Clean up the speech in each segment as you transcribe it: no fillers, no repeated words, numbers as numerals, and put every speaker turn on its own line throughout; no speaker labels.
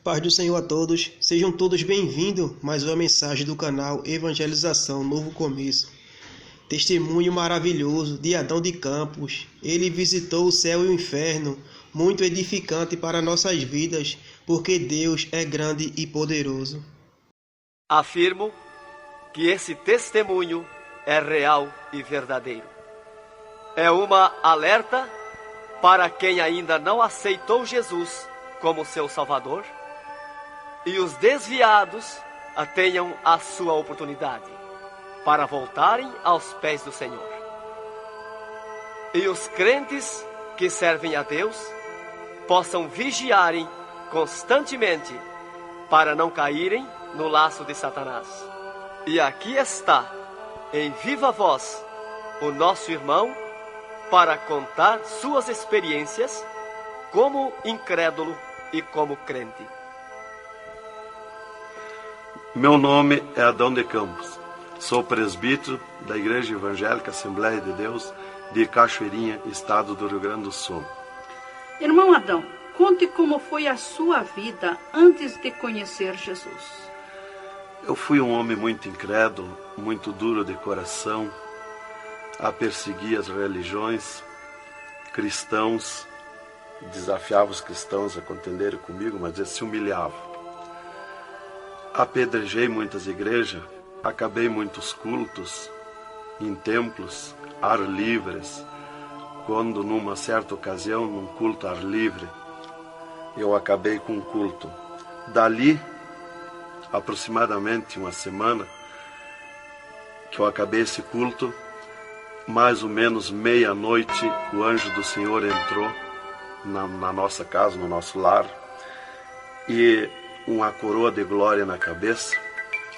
Paz do Senhor a todos, sejam todos bem-vindos a mais uma mensagem do canal Evangelização Novo Começo. Testemunho maravilhoso de Adão de Campos. Ele visitou o céu e o inferno, muito edificante para nossas vidas, porque Deus é grande e poderoso.
Afirmo que esse testemunho é real e verdadeiro. É uma alerta para quem ainda não aceitou Jesus como seu Salvador, e os desviados tenham a sua oportunidade para voltarem aos pés do Senhor. E os crentes que servem a Deus possam vigiarem constantemente para não caírem no laço de Satanás. E aqui está, em viva voz, o nosso irmão para contar suas experiências como incrédulo e como crente.
Meu nome é Adão de Campos. Sou presbítero da Igreja Evangélica Assembleia de Deus de Cachoeirinha, estado do Rio Grande do Sul.
Irmão Adão, conte como foi a sua vida antes de conhecer Jesus.
Eu fui um homem muito incrédulo, muito duro de coração, a perseguir as religiões, cristãos, desafiava os cristãos a contenderem comigo, mas eles se humilhavam. Apedrejei muitas igrejas, acabei muitos cultos, em templos, ar livres, quando numa certa ocasião, num culto ar livre, eu acabei com um culto. Dali, aproximadamente uma semana, que eu acabei esse culto, mais ou menos meia-noite, o anjo do Senhor entrou na nossa casa, no nosso lar, e uma coroa de glória na cabeça.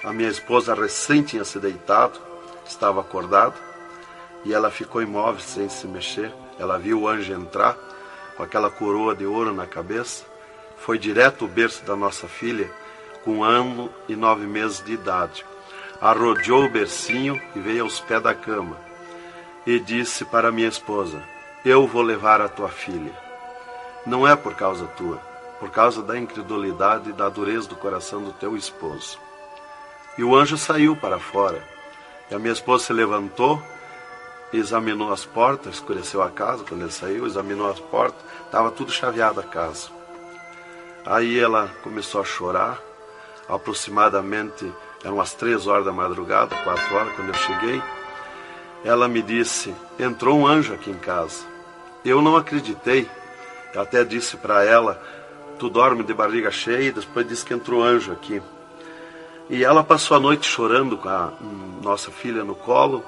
A minha esposa recém tinha se deitado, estava acordada, e ela ficou imóvel, sem se mexer. Ela viu o anjo entrar com aquela coroa de ouro na cabeça, foi direto ao berço da nossa filha, com 1 ano e 9 meses de idade. Arrodeou o bercinho e veio aos pés da cama, e disse para minha esposa: eu vou levar a tua filha. Não é por causa tua, por causa da incredulidade e da dureza do coração do teu esposo. E o anjo saiu para fora. E a minha esposa se levantou, examinou as portas, escureceu a casa quando ele saiu, examinou as portas, estava tudo chaveado a casa. Aí ela começou a chorar, aproximadamente, eram as 3 horas da madrugada, 4 horas, quando eu cheguei. Ela me disse: entrou um anjo aqui em casa. Eu não acreditei, eu até disse para ela: tu dorme de barriga cheia, e depois disse que entrou anjo aqui. E ela passou a noite chorando com a nossa filha no colo,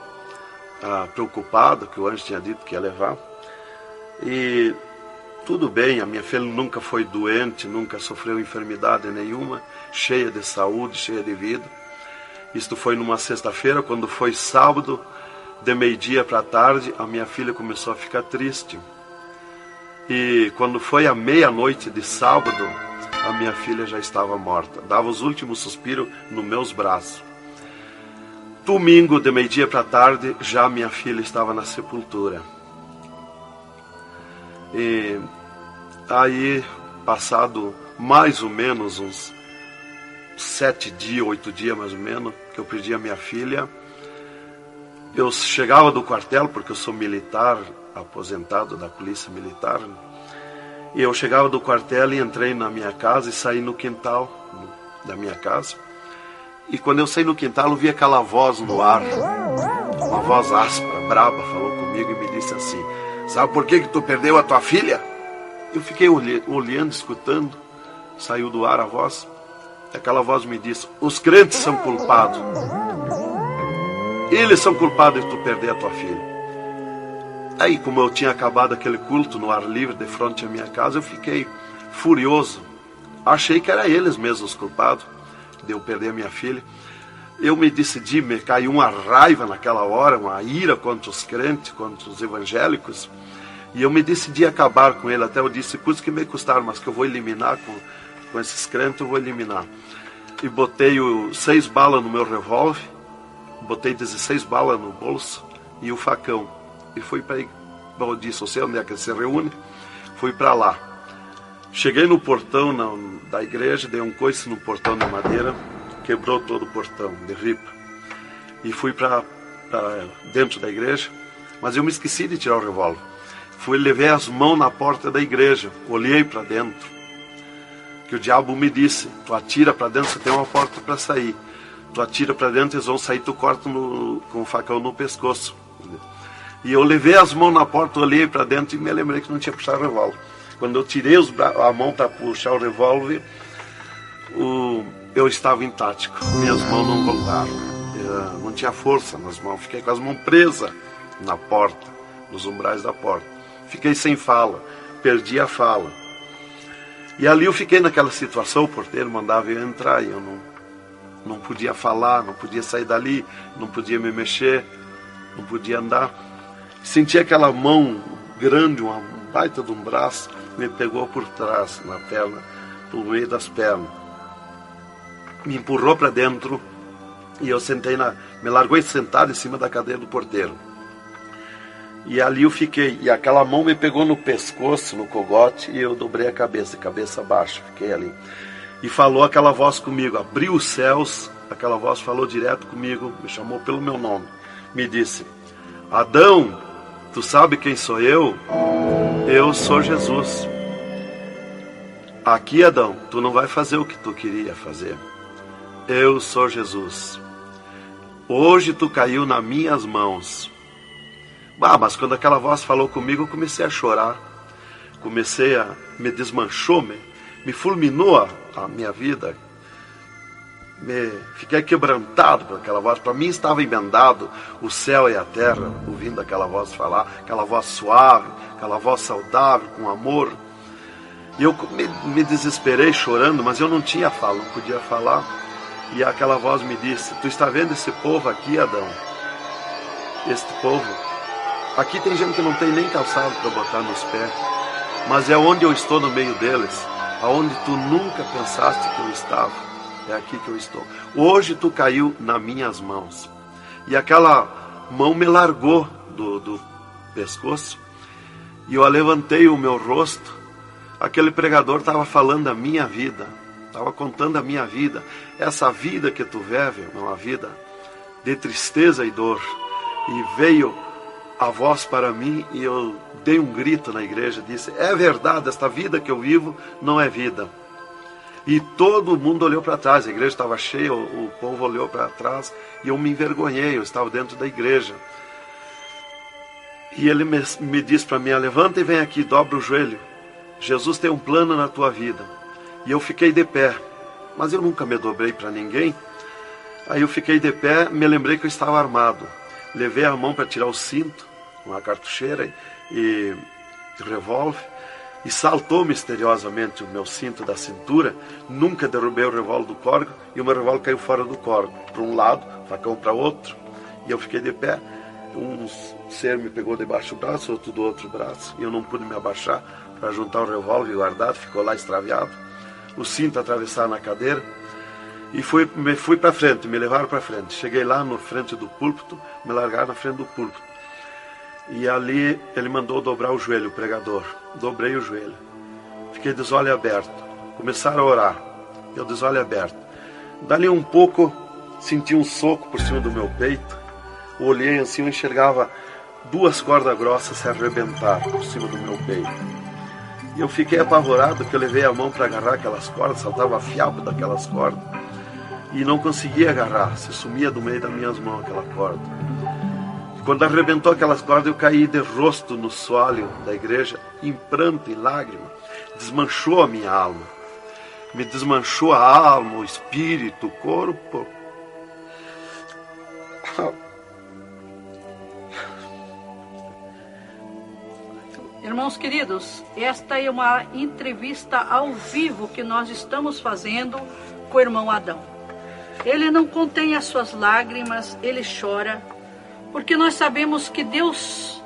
preocupada, que o anjo tinha dito que ia levar. E tudo bem, a minha filha nunca foi doente, nunca sofreu enfermidade nenhuma, cheia de saúde, cheia de vida. Isto foi numa sexta-feira. Quando foi sábado, de meio-dia para a tarde, a minha filha começou a ficar triste. E quando foi à meia-noite de sábado, a minha filha já estava morta. Dava os últimos suspiros nos meus braços. Domingo, de meio-dia para a tarde, já minha filha estava na sepultura. E aí, passado mais ou menos uns 7 dias, 8 dias mais ou menos, que eu perdi a minha filha, eu chegava do quartel, porque eu sou militar, aposentado da polícia militar, e eu chegava do quartel e entrei na minha casa e saí no quintal da minha casa. E quando eu saí no quintal, eu vi aquela voz no ar, uma voz áspera, braba, falou comigo e me disse assim: sabe por que tu perdeu a tua filha? Eu fiquei olhando, escutando, saiu do ar a voz. Aquela voz me disse: os crentes são culpados. Eles são culpados de tu perder a tua filha. Aí, como eu tinha acabado aquele culto no ar livre de frente à minha casa, eu fiquei furioso. Achei que eram eles mesmos os culpados de eu perder a minha filha. Eu me decidi, me caiu uma raiva naquela hora, uma ira contra os crentes, contra os evangélicos. E eu me decidi acabar com ele. Até eu disse: custa que me custar, mas que eu vou eliminar com esses crentes, eu vou eliminar. E botei 6 balas no meu revólver, botei 16 balas no bolso e o facão. E fui para aí, eu disse: você onde é que se reúne? Fui para lá. Cheguei no portão da igreja, dei um coice no portão de madeira, quebrou todo o portão de ripa. E fui para dentro da igreja, mas eu me esqueci de tirar o revólver. Levei as mãos na porta da igreja, olhei para dentro, que o diabo me disse: tu atira para dentro, você tem uma porta para sair. Tu atira para dentro, eles vão sair, tu corta com o facão no pescoço. E eu levei as mãos na porta, olhei para dentro e me lembrei que não tinha puxado o revólver. Quando eu tirei a mão para puxar o revólver, eu estava intático. Minhas mãos não voltaram. Eu não tinha força nas mãos. Fiquei com as mãos presas na porta, nos umbrais da porta. Fiquei sem fala, perdi a fala. E ali eu fiquei naquela situação, o porteiro mandava eu entrar e eu não podia falar, não podia sair dali, não podia me mexer, não podia andar. Senti aquela mão grande, uma baita de um braço, me pegou por trás, na perna, por meio das pernas. Me empurrou para dentro e eu me largou sentado em cima da cadeira do porteiro. E ali eu fiquei, e aquela mão me pegou no pescoço, no cogote, e eu dobrei a cabeça baixa, fiquei ali. E falou aquela voz comigo, abriu os céus, aquela voz falou direto comigo, me chamou pelo meu nome, me disse: Adão, tu sabe quem sou eu? Eu sou Jesus. Aqui, Adão, tu não vai fazer o que tu queria fazer. Eu sou Jesus. Hoje tu caiu nas minhas mãos. Mas quando aquela voz falou comigo, eu comecei a chorar. Me desmanchou, me fulminou a minha vida. Fiquei quebrantado por aquela voz. Para mim estava emendado o céu e a terra, ouvindo aquela voz falar, aquela voz suave, aquela voz saudável, com amor. E eu me desesperei chorando, mas eu não tinha fala, não podia falar. E aquela voz me disse: tu está vendo esse povo aqui, Adão? Este povo, aqui tem gente que não tem nem calçado para botar nos pés, mas é onde eu estou no meio deles, aonde tu nunca pensaste que eu estava, é aqui que eu estou. Hoje tu caiu nas minhas mãos. E aquela mão me largou do pescoço, e eu levantei o meu rosto. Aquele pregador estava falando a minha vida, estava contando a minha vida. Essa vida que tu vive é uma vida de tristeza e dor. E veio a voz para mim e eu dei um grito na igreja, disse: é verdade, esta vida que eu vivo não é vida. E todo mundo olhou para trás, a igreja estava cheia, o povo olhou para trás e eu me envergonhei, eu estava dentro da igreja. E ele me disse para mim: levanta e vem aqui, dobra o joelho. Jesus tem um plano na tua vida. E eu fiquei de pé, mas eu nunca me dobrei para ninguém. Aí eu fiquei de pé, me lembrei que eu estava armado. Levei a mão para tirar o cinto, uma cartucheira e revólver, e saltou misteriosamente o meu cinto da cintura. Nunca derrubei o revólver do córrego, e o meu revólver caiu fora do córrego, para um lado, facão para outro, e eu fiquei de pé. Um ser me pegou debaixo do braço, outro do outro braço, e eu não pude me abaixar para juntar o revólver guardado, ficou lá extraviado. O cinto atravessado na cadeira, e fui para frente, me levaram para frente. Cheguei lá na frente do púlpito, me largaram na frente do púlpito. E ali ele mandou dobrar o joelho, o pregador. Dobrei o joelho. Fiquei de olho aberto. Começaram a orar. Eu de olho aberto. Dali um pouco, senti um soco por cima do meu peito. Olhei assim, eu enxergava 2 cordas grossas se arrebentar por cima do meu peito. E eu fiquei apavorado, que eu levei a mão para agarrar aquelas cordas, saltava fiapo daquelas cordas. E não conseguia agarrar, se sumia do meio das minhas mãos aquela corda. Quando arrebentou aquelas cordas, eu caí de rosto no soalho da igreja, em pranto, em lágrimas. Desmanchou a minha alma. Me desmanchou a alma, o espírito, o corpo.
Irmãos queridos, esta é uma entrevista ao vivo que nós estamos fazendo com o irmão Adão. Ele não contém as suas lágrimas, ele chora, porque nós sabemos que Deus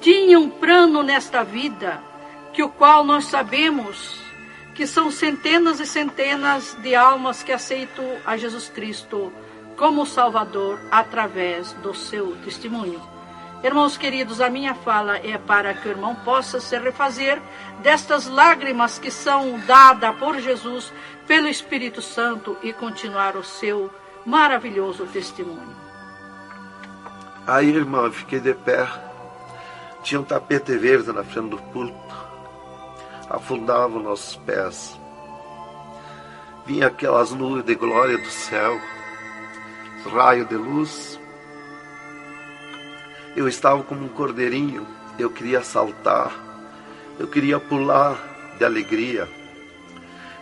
tinha um plano nesta vida, que o qual nós sabemos que são centenas e centenas de almas que aceitam a Jesus Cristo como Salvador através do seu testemunho. Irmãos queridos, a minha fala é para que o irmão possa se refazer destas lágrimas que são dadas por Jesus, pelo Espírito Santo, e continuar o seu maravilhoso testemunho.
Aí, irmão, eu fiquei de pé. Tinha um tapete verde na frente do púlpito. Afundava os nossos pés. Vinha aquelas nuvens de glória do céu, raio de luz. Eu estava como um cordeirinho. Eu queria saltar. Eu queria pular de alegria.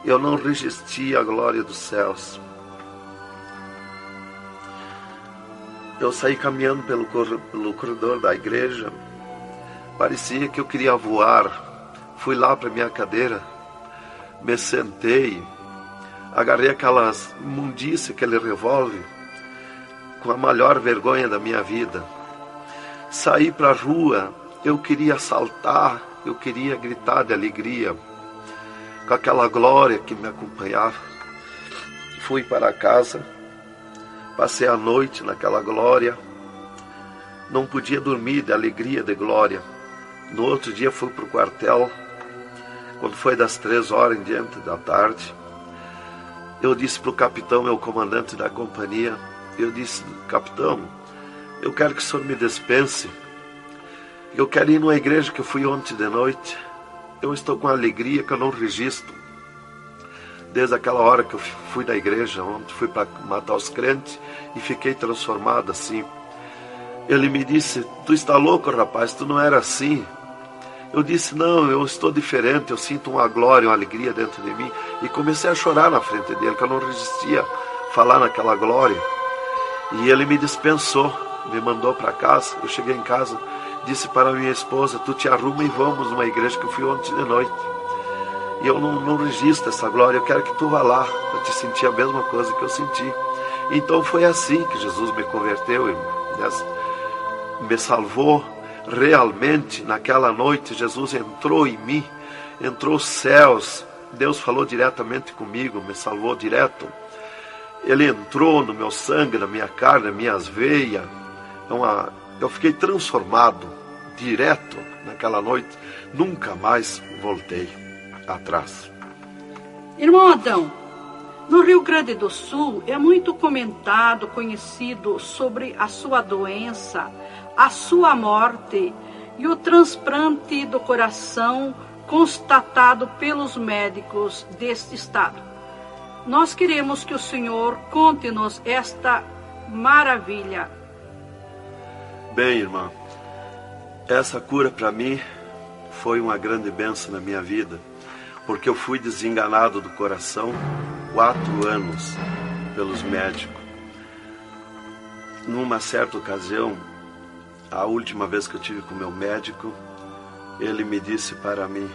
Eu não resistia à glória dos céus. Eu saí caminhando pelo corredor da igreja. Parecia que eu queria voar. Fui lá para minha cadeira. Me sentei. Agarrei aquelas imundícias, aquele revólver, com a maior vergonha da minha vida. Saí para a rua. Eu queria saltar. Eu queria gritar de alegria, com aquela glória que me acompanhava. Fui para casa. Passei a noite naquela glória. Não podia dormir de alegria, de glória. No outro dia fui para o quartel. Quando foi das 3 horas em diante da tarde, eu disse para o capitão, meu comandante da companhia, eu disse: capitão, eu quero que o senhor me dispense. Eu quero ir numa igreja que eu fui ontem de noite. Eu estou com alegria que eu não registro. Desde aquela hora que eu fui da igreja ontem, fui para matar os crentes e fiquei transformado assim. Ele me disse: tu está louco, rapaz, tu não era assim. Eu disse: não, eu estou diferente, eu sinto uma glória, uma alegria dentro de mim. E comecei a chorar na frente dele, que eu não resistia a falar naquela glória. E ele me dispensou, me mandou para casa. Eu cheguei em casa, disse para minha esposa: tu te arruma e vamos numa igreja que eu fui ontem de noite. E eu não registro essa glória, eu quero que tu vá lá, para te sentir a mesma coisa que eu senti. Então foi assim que Jesus me converteu, me salvou realmente. Naquela noite Jesus entrou em mim, entrou os céus, Deus falou diretamente comigo, me salvou direto. Ele entrou no meu sangue, na minha carne, nas minhas veias. Eu fiquei transformado direto naquela noite, nunca mais voltei atrás.
Irmão Adão, no Rio Grande do Sul é muito comentado, conhecido sobre a sua doença, a sua morte e o transplante do coração constatado pelos médicos deste estado. Nós queremos que o senhor conte-nos esta maravilha.
Bem, irmã, essa cura para mim foi uma grande bênção na minha vida, porque eu fui desenganado do coração 4 anos pelos médicos. Numa certa ocasião, a última vez que eu tive com o meu médico, ele me disse para mim: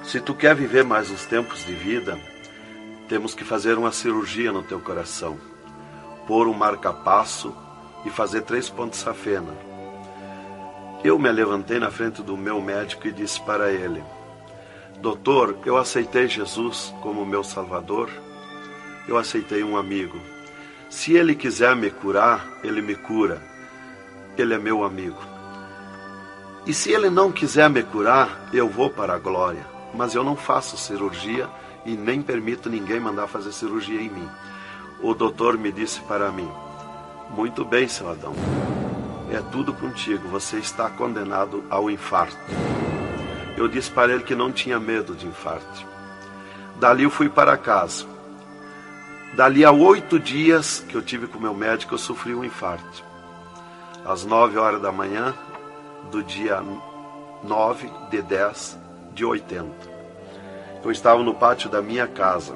se tu quer viver mais uns tempos de vida, temos que fazer uma cirurgia no teu coração, pôr um marca-passo e fazer 3 pontos de safena. Eu me levantei na frente do meu médico e disse para ele: doutor, eu aceitei Jesus como meu Salvador, eu aceitei um amigo. Se ele quiser me curar, ele me cura, ele é meu amigo. E se ele não quiser me curar, eu vou para a glória, mas eu não faço cirurgia e nem permito ninguém mandar fazer cirurgia em mim. O doutor me disse para mim: muito bem, seu Adão, é tudo contigo, você está condenado ao infarto. Eu disse para ele que não tinha medo de infarto. Dali eu fui para casa. Dali a 8 dias que eu tive com o meu médico, eu sofri um infarto. Às 9 horas da manhã do dia 9 de 10 de 80. Eu estava no pátio da minha casa,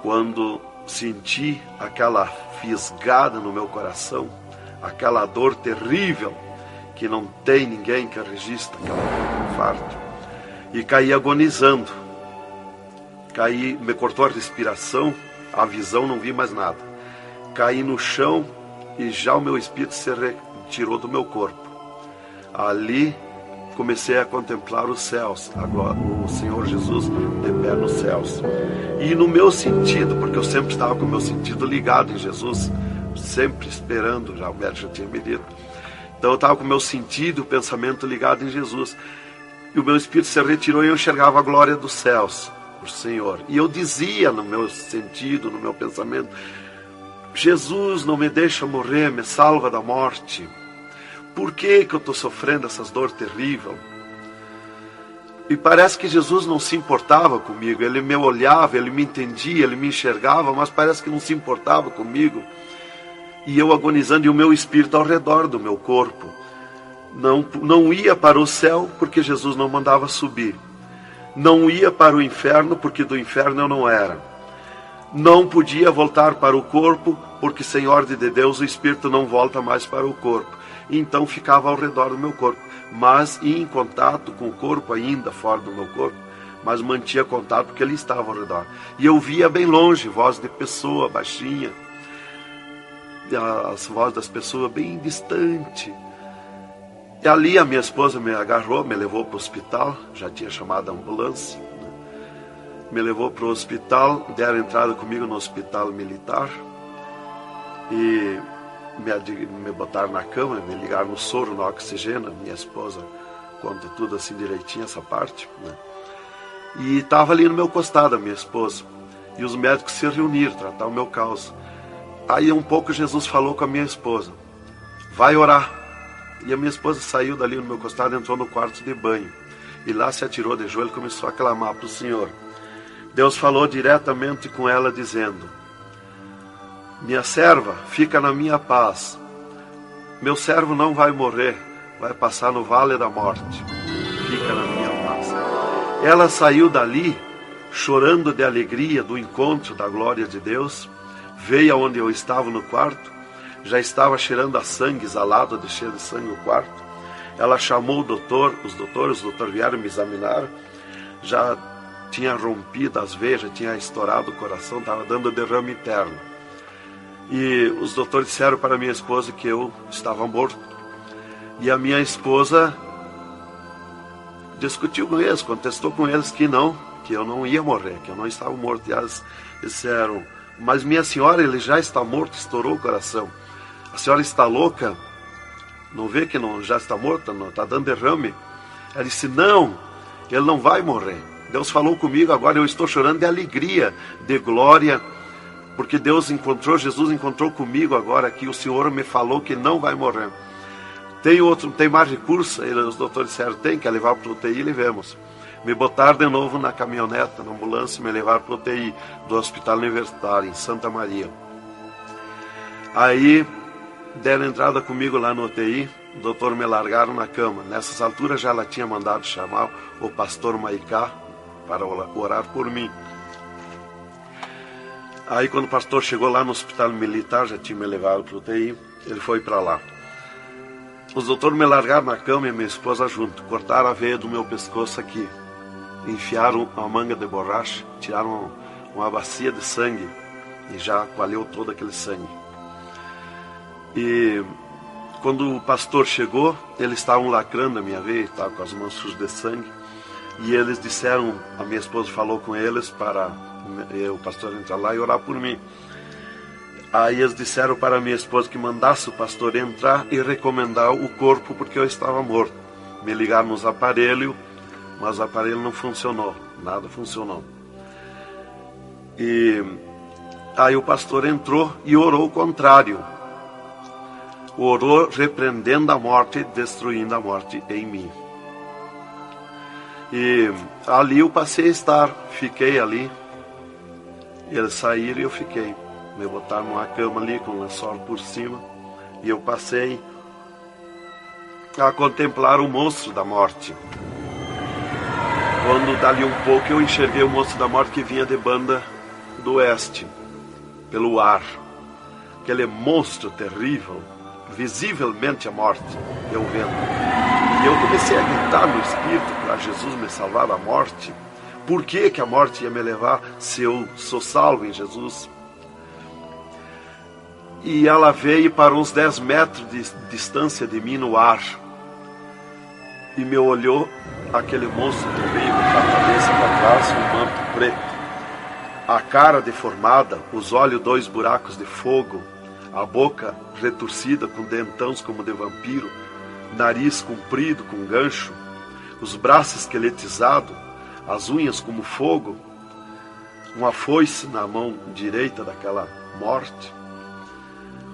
quando senti aquela fisgada no meu coração, aquela dor terrível, que não tem ninguém que registre aquele infarto, e caí agonizando. Caí, me cortou a respiração, a visão, não vi mais nada. Caí no chão e já o meu espírito se retirou do meu corpo. Ali comecei a contemplar os céus, o Senhor Jesus de pé nos céus. E no meu sentido, porque eu sempre estava com o meu sentido ligado em Jesus, sempre esperando, já o médico já tinha me dito. Então eu estava com o meu sentido, o pensamento ligado em Jesus. E o meu espírito se retirou e eu enxergava a glória dos céus, o Senhor. E eu dizia no meu sentido, no meu pensamento: Jesus, não me deixa morrer, me salva da morte. Por que que eu estou sofrendo essas dores terríveis? E parece que Jesus não se importava comigo. Ele me olhava, ele me entendia, ele me enxergava, mas parece que não se importava comigo. E eu agonizando, e o meu espírito ao redor do meu corpo. Não ia para o céu, porque Jesus não mandava subir. Não ia para o inferno, porque do inferno eu não era. Não podia voltar para o corpo, porque sem ordem de Deus o espírito não volta mais para o corpo. Então ficava ao redor do meu corpo, mas ia em contato com o corpo ainda, fora do meu corpo, mas mantinha contato porque ele estava ao redor. E eu via bem longe, voz de pessoa, baixinha, as vozes das pessoas bem distante. E ali a minha esposa me agarrou, me levou para o hospital, já tinha chamado a ambulância, né? Me levou para o hospital, deram entrada comigo no hospital militar e me botaram na cama, me ligaram no soro, no oxigênio. Minha esposa conta tudo assim direitinho, essa parte, né? E estava ali no meu costado a minha esposa, e os médicos se reuniram, tratar o meu caso. Aí um pouco Jesus falou com a minha esposa: vai orar. E a minha esposa saiu dali no meu costado, entrou no quarto de banho, e lá se atirou de joelho e começou a clamar para o Senhor. Deus falou diretamente com ela, dizendo: minha serva, fica na minha paz. Meu servo não vai morrer, vai passar no vale da morte. Fica na minha paz. Ela saiu dali, chorando de alegria do encontro da glória de Deus. Veio aonde eu estava no quarto. Já estava cheirando a sangue, exalado de cheiro de sangue no quarto. Ela chamou o doutor, os doutores vieram me examinar. Já tinha rompido as veias, já tinha estourado o coração, estava dando derrame interno. E os doutores disseram para minha esposa que eu estava morto. E a minha esposa discutiu com eles, contestou com eles que eu não ia morrer, que eu não estava morto. E eles disseram: mas minha senhora, ele já está morto, estourou o coração. A senhora está louca? Não vê que não, já está morta? Não está dando derrame? Ela disse: não, ele não vai morrer. Deus falou comigo agora, eu estou chorando de alegria, de glória, porque Jesus encontrou comigo agora aqui. O Senhor me falou que não vai morrer. Tem mais recurso? Os doutores disseram: tem que levar para o UTI, levemos. Me botaram de novo na caminhoneta, na ambulância, e me levaram para o UTI do Hospital Universitário, em Santa Maria. Aí deram entrada comigo lá no UTI, o doutor me largaram na cama. Nessas alturas já ela tinha mandado chamar o pastor Maicá para orar por mim. Aí quando o pastor chegou lá no Hospital Militar, já tinha me levado para o UTI, ele foi para lá. Os doutores me largaram na cama e minha esposa junto, cortaram a veia do meu pescoço aqui, enfiaram uma manga de borracha, tiraram uma bacia de sangue e já coalhou todo aquele sangue. E quando o pastor chegou, eles estavam lacrando a minha veia, estava com as mãos sujas de sangue, e eles disseram, a minha esposa falou com eles para o pastor entrar lá e orar por mim. Aí eles disseram para a minha esposa que mandasse o pastor entrar e recomendar o corpo, porque eu estava morto. Me ligaram nos aparelhos, mas o aparelho não funcionou, nada funcionou. E aí o pastor entrou e orou o contrário. Orou repreendendo a morte e destruindo a morte em mim. E ali eu passei a estar, fiquei ali. Eles saíram e eu fiquei. Me botaram numa cama ali com um lençol por cima. E eu passei a contemplar o monstro da morte. Quando dali um pouco eu enxerguei o monstro da morte que vinha de Banda do Oeste, pelo ar. Aquele monstro terrível, visivelmente a morte, eu vendo. E eu comecei a gritar no espírito para Jesus me salvar da morte. Por que que a morte ia me levar se eu sou salvo em Jesus? E ela veio para uns 10 metros de distância de mim no ar. E me olhou, aquele monstro terrível, com a cabeça para trás, um manto preto. A cara deformada, os olhos 2 buracos de fogo, a boca retorcida com dentões como de vampiro, nariz comprido com gancho, os braços esqueletizados, as unhas como fogo, uma foice na mão direita daquela morte.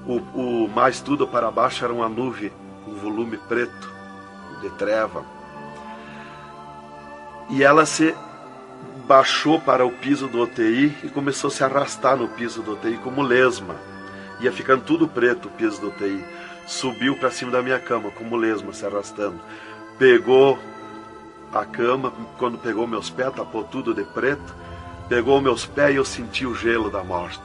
O mais tudo para baixo era uma nuvem, um volume preto, de treva. E ela se baixou para o piso do UTI e começou a se arrastar no piso do UTI como lesma. Ia ficando tudo preto o piso do UTI. Subiu para cima da minha cama como lesma, se arrastando. Pegou a cama, quando pegou meus pés, tapou tudo de preto. Pegou meus pés e eu senti o gelo da morte.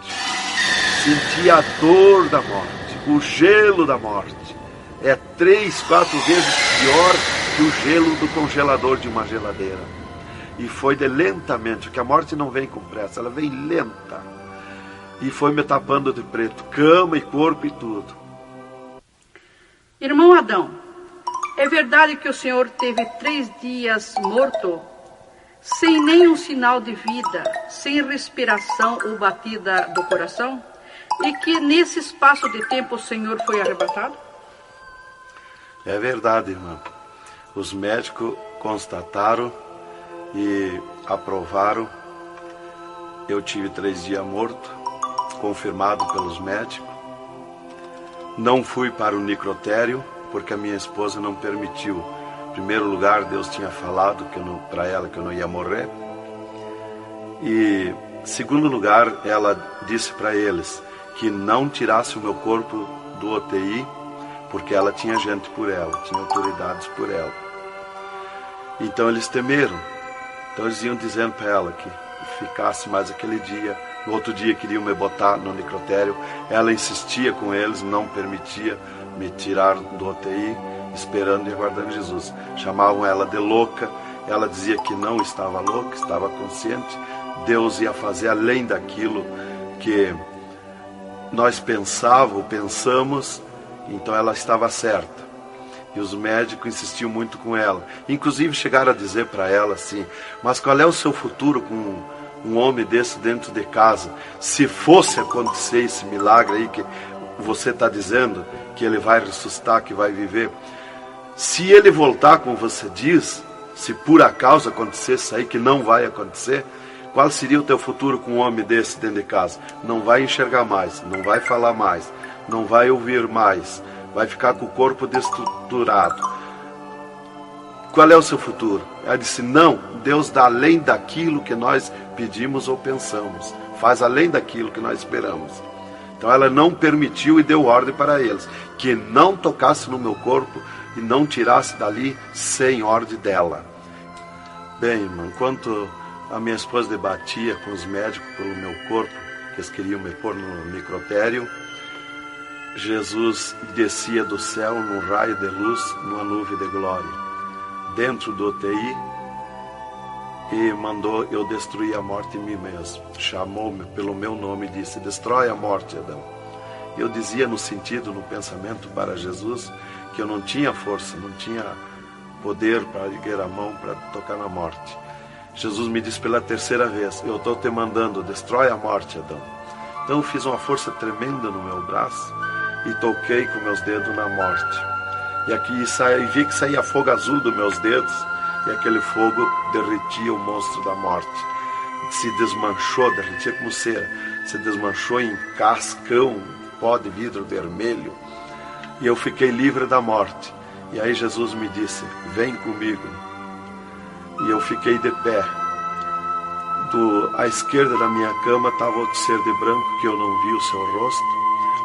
Senti a dor da morte, o gelo da morte. É 3, 4 vezes pior que o gelo do congelador de uma geladeira. E foi de lentamente, porque a morte não vem com pressa, ela vem lenta. E foi me tapando de preto, cama e corpo e tudo.
Irmão Adão, é verdade que o senhor teve 3 dias morto, sem nenhum sinal de vida, sem respiração ou batida do coração? E que nesse espaço de tempo o senhor foi arrebatado?
É verdade, irmão. Os médicos constataram e aprovaram. Eu tive 3 dias morto, confirmado pelos médicos. Não fui para o necrotério, porque a minha esposa não permitiu. Em primeiro lugar, Deus tinha falado para ela que eu não ia morrer. E, em segundo lugar, ela disse para eles que não tirasse o meu corpo do UTI, porque ela tinha gente por ela, tinha autoridades por ela. Então eles temeram. Então eles iam dizendo para ela que ficasse mais aquele dia. No outro dia queriam me botar no necrotério. Ela insistia com eles, não permitia me tirar do UTI, esperando e aguardando Jesus. Chamavam ela de louca. Ela dizia que não estava louca, estava consciente. Deus ia fazer além daquilo que nós pensamos, então ela estava certa. E os médicos insistiam muito com ela. Inclusive chegaram a dizer para ela assim: mas qual é o seu futuro com um homem desse dentro de casa? Se fosse acontecer esse milagre aí que você está dizendo, que ele vai ressuscitar, que vai viver, se ele voltar como você diz, se por acaso acontecesse isso aí, que não vai acontecer, qual seria o teu futuro com um homem desse dentro de casa? Não vai enxergar mais, não vai falar mais, não vai ouvir mais, vai ficar com o corpo destruturado. Qual é o seu futuro? Ela disse: não, Deus dá além daquilo que nós pedimos ou pensamos, faz além daquilo que nós esperamos. Então ela não permitiu e deu ordem para eles, que não tocasse no meu corpo e não tirasse dali sem ordem dela. Bem, irmão, enquanto a minha esposa debatia com os médicos pelo meu corpo, que eles queriam me pôr no necrotério, Jesus descia do céu num raio de luz, numa nuvem de glória, dentro do UTI, e mandou eu destruir a morte em mim mesmo. Chamou-me pelo meu nome e disse: destrói a morte, Adão. Eu dizia no sentido, no pensamento para Jesus, que eu não tinha força, não tinha poder para erguer a mão para tocar na morte. Jesus me disse pela 3ª vez: eu estou te mandando, destrói a morte, Adão. Então eu fiz uma força tremenda no meu braço e toquei com meus dedos na morte. E aqui vi que saía fogo azul dos meus dedos, e aquele fogo derretia o monstro da morte. Se desmanchou, derretia como cera, se desmanchou em cascão, pó de vidro vermelho, e eu fiquei livre da morte. E aí Jesus me disse: vem comigo. E eu fiquei de pé. À esquerda da minha cama estava outro ser de branco, que eu não vi o seu rosto.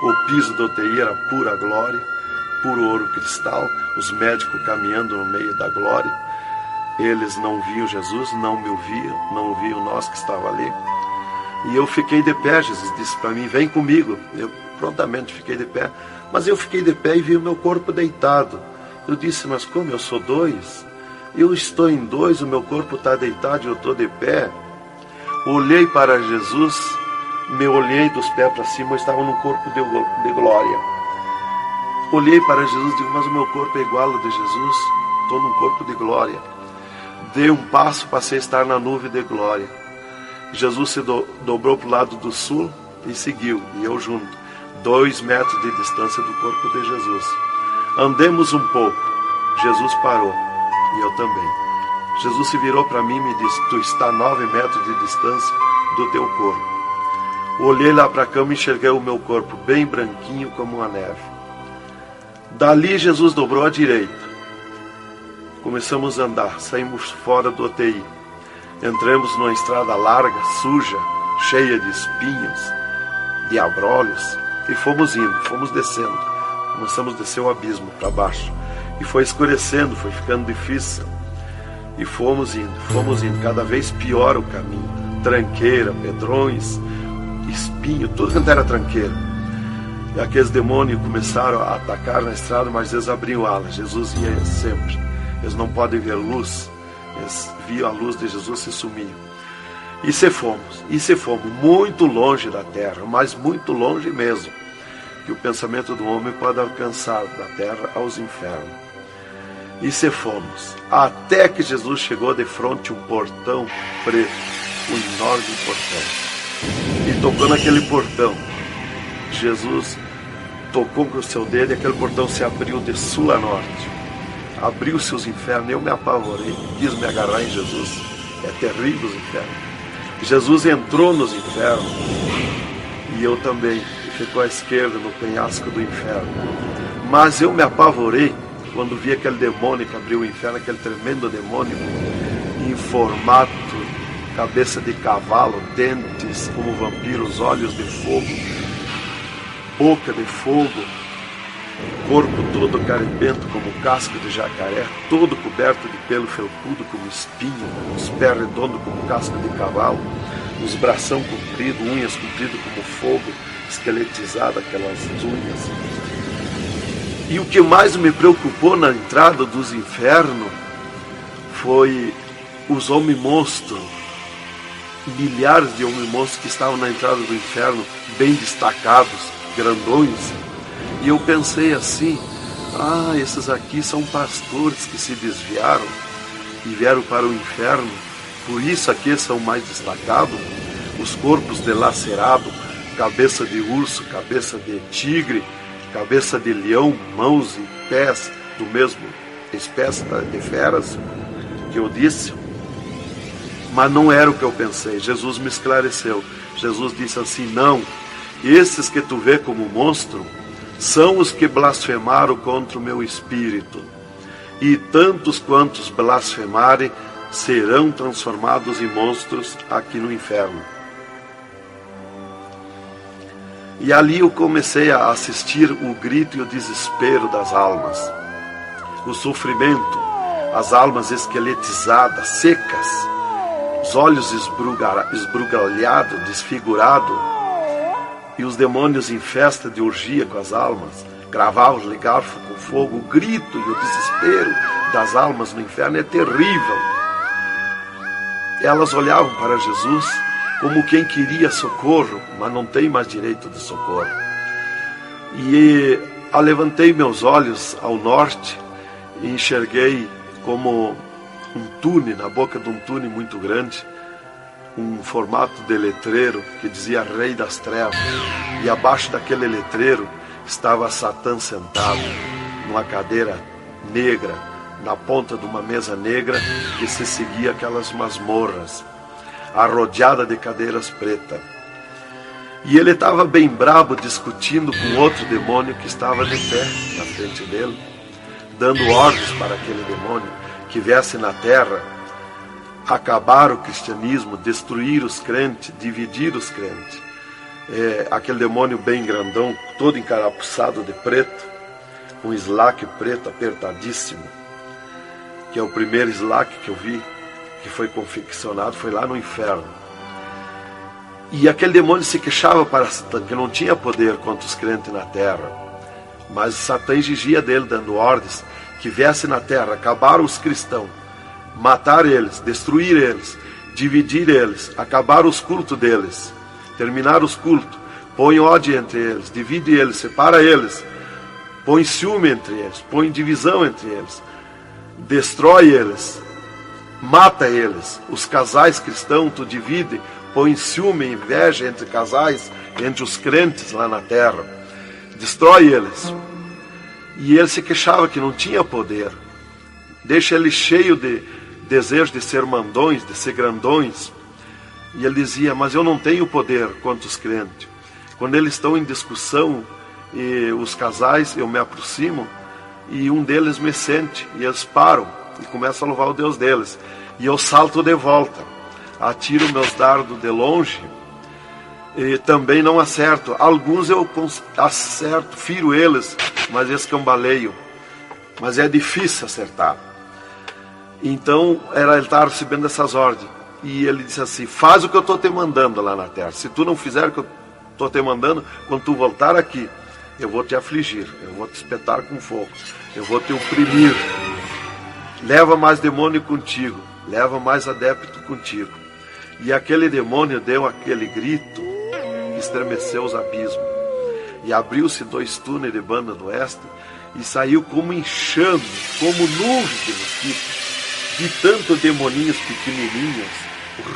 O piso do UTI era pura glória, puro ouro cristal, os médicos caminhando no meio da glória. Eles não viam Jesus, não me ouviam, não ouviam nós que estava ali. E eu fiquei de pé. Jesus disse para mim: vem comigo. Eu prontamente fiquei de pé. Mas eu fiquei de pé e vi o meu corpo deitado. Eu disse: mas como eu sou 2? Eu estou em 2, o meu corpo está deitado e eu estou de pé. Olhei para Jesus, me olhei dos pés para cima, eu estava num corpo de glória. Olhei para Jesus e digo: mas o meu corpo é igual ao de Jesus, estou num corpo de glória. Dei um passo, passei a estar na nuvem de glória. Jesus se dobrou para o lado do sul e seguiu, e eu junto, 2 metros de distância do corpo de Jesus. Andemos um pouco. Jesus parou, e eu também. Jesus se virou para mim e me disse: tu está a 9 metros de distância do teu corpo. Olhei lá para a cama e enxerguei o meu corpo bem branquinho como uma neve. Dali Jesus dobrou à direita. Começamos a andar, saímos fora do UTI. Entramos numa estrada larga, suja, cheia de espinhos, de abrolhos, e fomos indo, fomos descendo. Começamos a descer o abismo para baixo. E foi escurecendo, foi ficando difícil. E fomos indo, cada vez pior o caminho. Tranqueira, pedrões, espinho, tudo quanto era tranqueira. E aqueles demônios começaram a atacar na estrada, mas eles abriam alas. Jesus ia sempre. Eles não podem ver luz. Eles viam a luz de Jesus e se sumiam. E se fomos muito longe da terra, mas muito longe mesmo, que o pensamento do homem pode alcançar da terra aos infernos. E se fomos, até que Jesus chegou de frente a um portão preto, um enorme portão. E tocou naquele portão. Jesus tocou com o seu dedo e aquele portão se abriu de sul a norte. Abriu-se os infernos, eu me apavorei, quis me agarrar em Jesus. É terrível os infernos. Jesus entrou nos infernos e eu também. Ficou à esquerda no penhasco do inferno. Mas eu me apavorei quando vi aquele demônio que abriu o inferno, aquele tremendo demônio em formato, cabeça de cavalo, dentes como vampiros, olhos de fogo, boca de fogo, corpo todo caribento como casco de jacaré, todo coberto de pelo felpudo como espinho, os pés redondos como casco de cavalo, os bração compridos, unhas compridas como fogo, esqueletizado aquelas unhas. E o que mais me preocupou na entrada dos infernos foi os homens-monstros, milhares de homens-monstros que estavam na entrada do inferno, bem destacados, grandões. E eu pensei assim: esses aqui são pastores que se desviaram e vieram para o inferno, por isso aqui são mais destacados, os corpos dilacerados, cabeça de urso, cabeça de tigre, cabeça de leão, mãos e pés do mesmo espécie de feras que eu disse. Mas não era o que eu pensei. Jesus me esclareceu. Jesus disse assim: não, esses que tu vê como monstro são os que blasfemaram contra o meu espírito, e tantos quantos blasfemarem serão transformados em monstros aqui no inferno. E ali eu comecei a assistir o grito e o desespero das almas, o sofrimento, as almas esqueletizadas, secas, os olhos esbugalhados, desfigurados, e os demônios em festa de orgia com as almas, cravavam-lhe garfo com fogo. O grito e o desespero das almas no inferno é terrível. Elas olhavam para Jesus como quem queria socorro, mas não tem mais direito de socorro. E levantei meus olhos ao norte e enxerguei como um túnel, na boca de um túnel muito grande, um formato de letreiro que dizia Rei das Trevas. E abaixo daquele letreiro estava Satã sentado numa cadeira negra, na ponta de uma mesa negra que se seguia aquelas masmorras, arrodeada de cadeiras pretas. E ele estava bem brabo discutindo com outro demônio que estava de pé na frente dele, dando ordens para aquele demônio que viesse na terra acabar o cristianismo, destruir os crentes, dividir os crentes. Aquele demônio bem grandão, todo encarapuçado de preto, um slack preto apertadíssimo, que é o primeiro slack que eu vi, que foi confeccionado, foi lá no inferno. E aquele demônio se queixava para Satã, que não tinha poder contra os crentes na terra, mas Satã exigia dele, dando ordens, que viesse na terra, acabar os cristãos, matar eles, destruir eles, dividir eles, acabar os cultos deles, terminar os cultos, põe ódio entre eles, divide eles, separa eles, põe ciúme entre eles, põe divisão entre eles, destrói eles, mata eles. Os casais cristãos tu divide, põe ciúme e inveja entre casais, entre os crentes lá na terra, destrói eles. E ele se queixava que não tinha poder. deixa eles cheios de desejo de ser mandões, de ser grandões. E ele dizia, mas eu não tenho poder quanto os crentes. Quando eles estão em discussão, e os casais, eu me aproximo, e um deles me sente, e eles param, e começam a louvar o Deus deles. E eu salto de volta, atiro meus dardos de longe, e também não acerto. Alguns eu acerto, firo eles, mas escambaleio. Mas é difícil acertar. Então, ele estava recebendo essas ordens. E ele disse assim, faz o que eu estou te mandando lá na terra. Se tu não fizer o que eu estou te mandando, quando tu voltar aqui, eu vou te afligir, eu vou te espetar com fogo, eu vou te oprimir. Leva mais demônio contigo, leva mais adepto contigo. E aquele demônio deu aquele grito, que estremeceu os abismos. E abriu-se 2 túneis de banda do oeste, e saiu como enxame, como nuvem de mosquitos, de tanto demoninhos pequenininhos,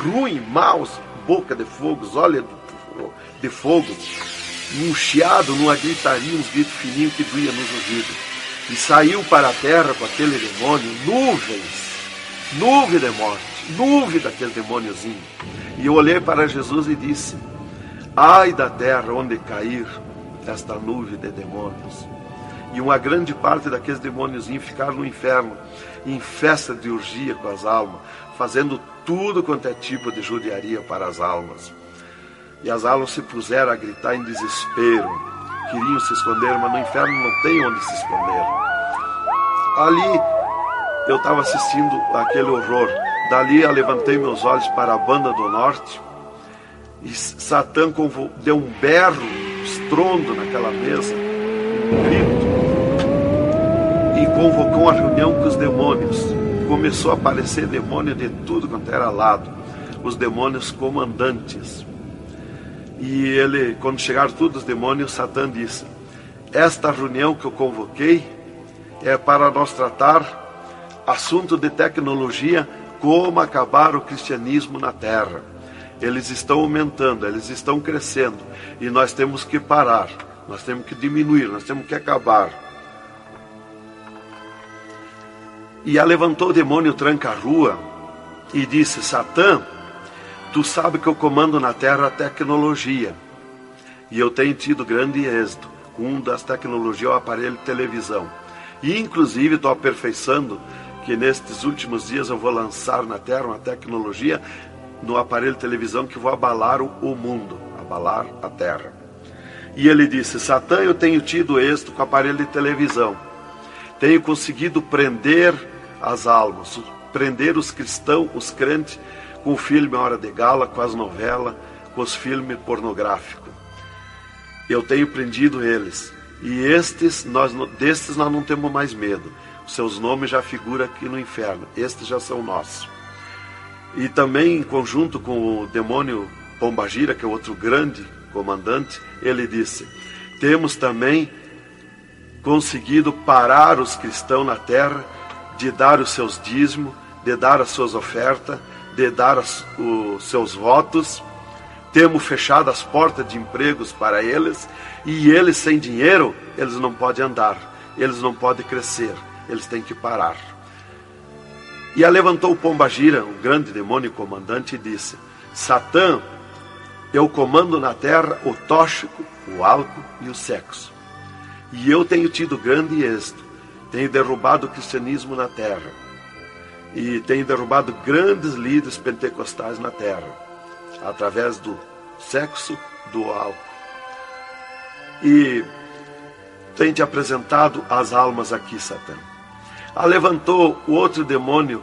ruim, maus, boca de fogo, olhos de fogo, num chiado, numa gritaria, uns gritos fininhos que doía nos ouvidos. E saiu para a terra com aquele demônio, nuvem de morte, nuvem daquele demôniozinho. E eu olhei para Jesus e disse, ai da terra onde cair esta nuvem de demônios. E uma grande parte daqueles demôniozinhos ficaram no inferno, em festa de orgia com as almas, fazendo tudo quanto é tipo de judiaria para as almas. E as almas se puseram a gritar em desespero, queriam se esconder, mas no inferno não tem onde se esconder. Ali eu estava assistindo aquele horror. Dali eu levantei meus olhos para a banda do norte, e Satã deu um berro, estrondo naquela mesa, um grito, e convocou uma reunião com os demônios. Começou a aparecer demônio de tudo quanto era lado, os demônios comandantes. E ele, quando chegaram todos os demônios, Satã disse, esta reunião que eu convoquei é para nós tratar assunto de tecnologia, como acabar o cristianismo na terra. Eles estão aumentando, eles estão crescendo, e nós temos que parar, nós temos que diminuir, nós temos que acabar. E levantou o demônio tranca-rua e disse, Satã, tu sabe que eu comando na terra a tecnologia, e eu tenho tido grande êxito. Um das tecnologias é o aparelho de televisão. E inclusive estou aperfeiçoando que nestes últimos dias eu vou lançar na terra uma tecnologia no aparelho de televisão que vou abalar o mundo, abalar a terra. E ele disse, Satã, eu tenho tido êxito com o aparelho de televisão. Tenho conseguido prender as almas, prender os cristãos, os crentes, com o filme Hora de Gala, com as novelas, com os filmes pornográficos. Eu tenho prendido eles. E destes nós não temos mais medo. Os seus nomes já figuram aqui no inferno. Estes já são nossos. E também, em conjunto com o demônio Pombagira, que é outro grande comandante, ele disse, temos também conseguido parar os cristãos na terra de dar os seus dízimos, de dar as suas ofertas, de dar os seus votos. Temos fechado as portas de empregos para eles, e eles sem dinheiro, eles não podem andar, eles não podem crescer, eles têm que parar. E levantou o Pombagira, o grande demônio comandante, e disse, Satã, eu comando na terra o tóxico, o álcool e o sexo. E eu tenho tido grande êxito, tenho derrubado o cristianismo na terra, e tenho derrubado grandes líderes pentecostais na terra, através do sexo, do álcool. E tenho te apresentado as almas aqui, Satã. Levantou o outro demônio,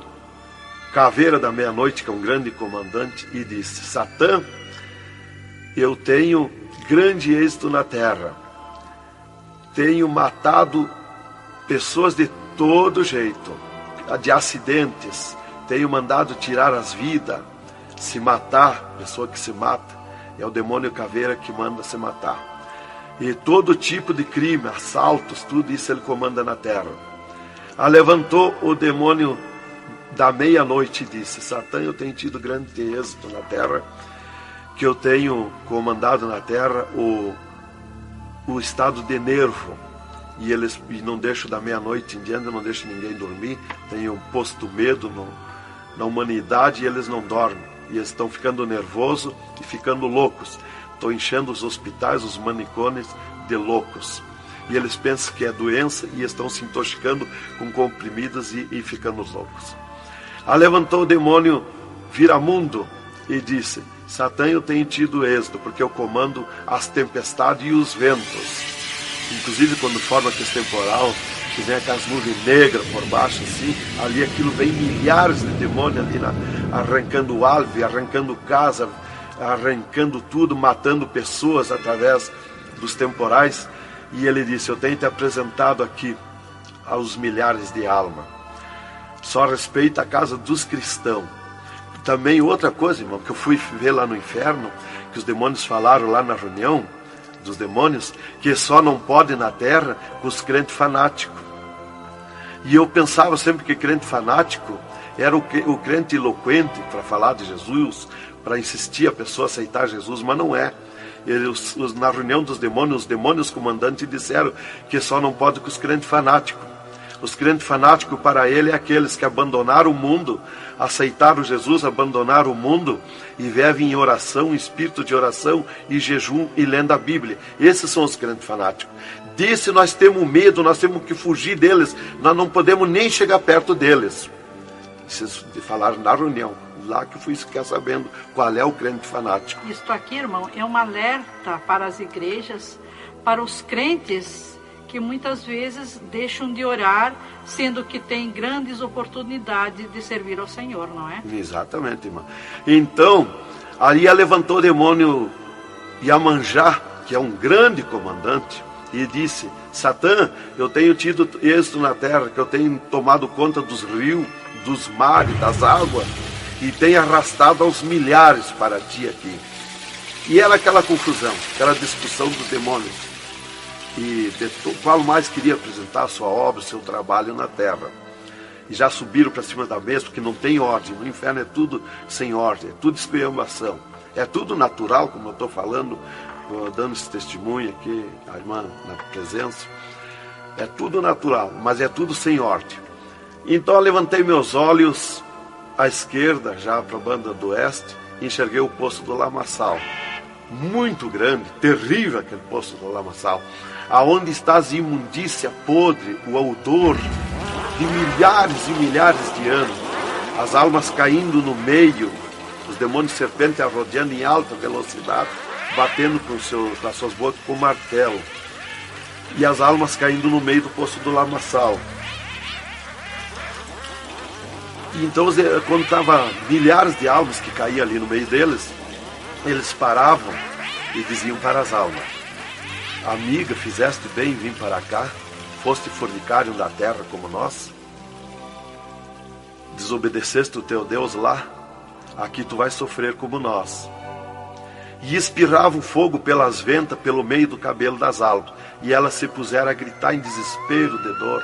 Caveira da Meia-Noite, que é um grande comandante, e disse, Satã, eu tenho grande êxito na terra. Tenho matado pessoas de todo jeito, de acidentes, tenho mandado tirar as vidas, se matar, pessoa que se mata, é o demônio Caveira que manda se matar. E todo tipo de crime, assaltos, tudo isso ele comanda na terra. Levantou o demônio da Meia-Noite e disse, Satã, eu tenho tido grande êxito na terra, que eu tenho comandado na terra o estado de nervo, e não deixo da meia-noite em diante, não deixo ninguém dormir. Tenho posto medo na humanidade e eles não dormem. E eles estão ficando nervosos e ficando loucos. Estou enchendo os hospitais, os manicômios de loucos. E eles pensam que é doença e estão se intoxicando com comprimidos e ficando loucos. Levantou o demônio Viramundo e disse: Satã, eu tenho tido êxito, porque eu comando as tempestades e os ventos. Inclusive quando forma aquele temporal, que vem aquelas nuvens negras por baixo assim, ali aquilo vem milhares de demônios ali arrancando árvore, arrancando casa, arrancando tudo, matando pessoas através dos temporais. E ele disse: eu tenho te apresentado aqui aos milhares de almas. Só respeita a casa dos cristãos. Também outra coisa, irmão, que eu fui ver lá no inferno, que os demônios falaram lá na reunião dos demônios, que só não pode na terra com os crentes fanáticos. E eu pensava sempre que crente fanático era o crente eloquente para falar de Jesus, para insistir a pessoa a aceitar Jesus, mas não é. Na reunião dos demônios, os demônios comandantes disseram que só não pode com os crentes fanáticos. Os crentes fanáticos para ele é aqueles que abandonaram o mundo, aceitaram Jesus, abandonaram o mundo e vivem em oração, em espírito de oração e jejum e lendo a Bíblia. Esses são os crentes fanáticos. Disse: nós temos medo, nós temos que fugir deles, nós não podemos nem chegar perto deles. Vocês falaram na reunião, lá que eu fui ficar sabendo qual é o crente fanático.
Isto aqui, irmão, é um alerta para as igrejas, para os crentes que muitas vezes deixam de orar, sendo que tem grandes oportunidades de servir ao Senhor, não é?
Exatamente, irmão. Então, ali levantou o demônio Iemanjá, que é um grande comandante, e disse: Satã, eu tenho tido êxito na terra, que eu tenho tomado conta dos rios, dos mares, das águas, e tenho arrastado aos milhares para ti aqui. E era aquela confusão, aquela discussão dos demônios. E qual mais queria apresentar a sua obra, o seu trabalho na terra. E já subiram para cima da mesa, porque não tem ordem. No inferno é tudo sem ordem, é tudo esculhambação. É tudo natural, como eu estou falando, dando esse testemunho aqui, a irmã na presença. É tudo natural, mas é tudo sem ordem. Então eu levantei meus olhos à esquerda, já para a banda do oeste, e enxerguei o poço do lamaçal. Muito grande, terrível aquele poço do lamaçal, aonde está a imundícia podre, o odor de milhares e milhares de anos, as almas caindo no meio, os demônios serpentes rodeando em alta velocidade, batendo com as suas bocas com martelo, e as almas caindo no meio do poço do lamaçal. E então, quando estava milhares de almas que caíam ali no meio deles, eles paravam e diziam para as almas: amiga, fizeste bem em vir para cá? Foste fornicário da terra como nós? Desobedeceste o teu Deus lá? Aqui tu vais sofrer como nós. E espirravam fogo pelas ventas, pelo meio do cabelo das almas, e elas se puseram a gritar em desespero de dor.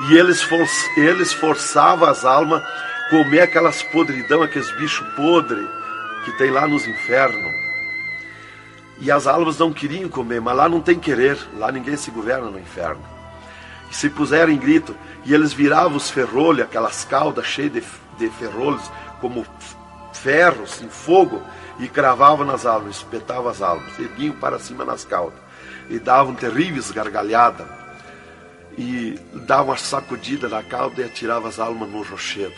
E eles forçavam as almas a comer aquelas podridão, aqueles bichos podres que tem lá nos infernos. E as almas não queriam comer, mas lá não tem querer, lá ninguém se governa no inferno. E se puseram em grito, e eles viravam os ferrolhos, aquelas caudas cheias de ferrolhos, como ferros em fogo, e cravavam nas almas, espetavam as almas, erguiam para cima nas caudas, e davam terríveis gargalhadas, e davam uma sacudida na cauda e atiravam as almas no rochedo.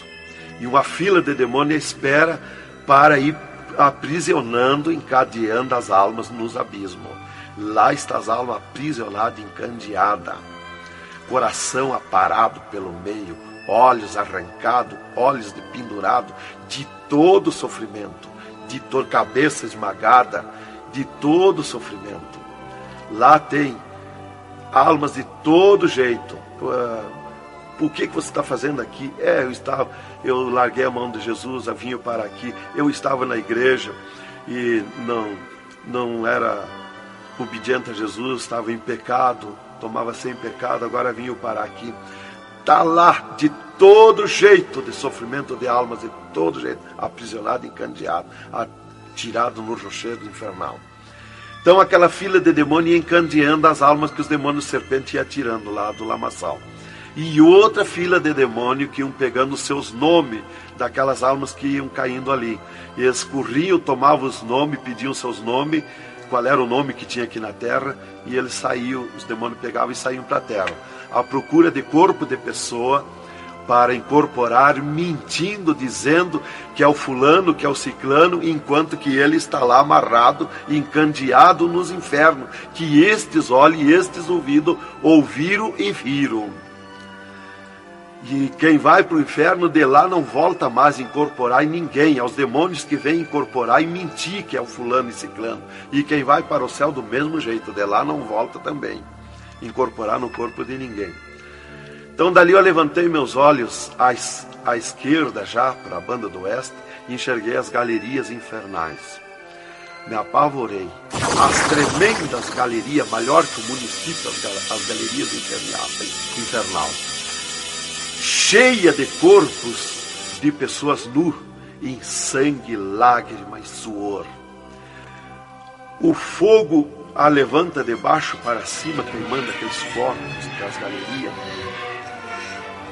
E uma fila de demônios espera para ir aprisionando, encadeando as almas nos abismos. Lá está as almas aprisionadas, encandeadas, coração aparado pelo meio, olhos arrancados, olhos de pendurado, de todo sofrimento, de toda cabeça esmagada, de todo sofrimento. Lá tem almas de todo jeito. O que você está fazendo aqui? Eu larguei a mão de Jesus, vim para aqui. Eu estava na igreja e não era obediente a Jesus, estava em pecado, tomava sem pecado, agora vim para aqui. Está lá de todo jeito de sofrimento de almas, de todo jeito, aprisionado, encandeado, atirado no rochedo infernal. Então aquela fila de demônios ia encandeando as almas que os demônios serpentes iam tirando lá do lamaçal. E outra fila de demônio que iam pegando os seus nomes daquelas almas que iam caindo ali. E eles corriam, tomavam os nomes, pediam seus nomes, qual era o nome que tinha aqui na terra, e eles saíam, os demônios pegavam e saíam para a terra, à procura de corpo de pessoa, para incorporar, mentindo, dizendo que é o fulano, que é o ciclano, enquanto que ele está lá amarrado, encandeado nos infernos, que estes olhos e estes ouvidos ouviram e viram. E quem vai para o inferno de lá não volta mais a incorporar em ninguém. É os demônios que vêm incorporar e mentir que é o fulano e ciclano. E quem vai para o céu do mesmo jeito, de lá não volta também incorporar no corpo de ninguém. Então dali eu levantei meus olhos à esquerda já, para a banda do oeste, e enxerguei as galerias infernais. Me apavorei. As tremendas galerias, maior que o município, as galerias infernal. Cheia de corpos de pessoas nuas, em sangue, lágrimas e suor. O fogo a levanta de baixo para cima, queimando aqueles corpos, aquelas galerias.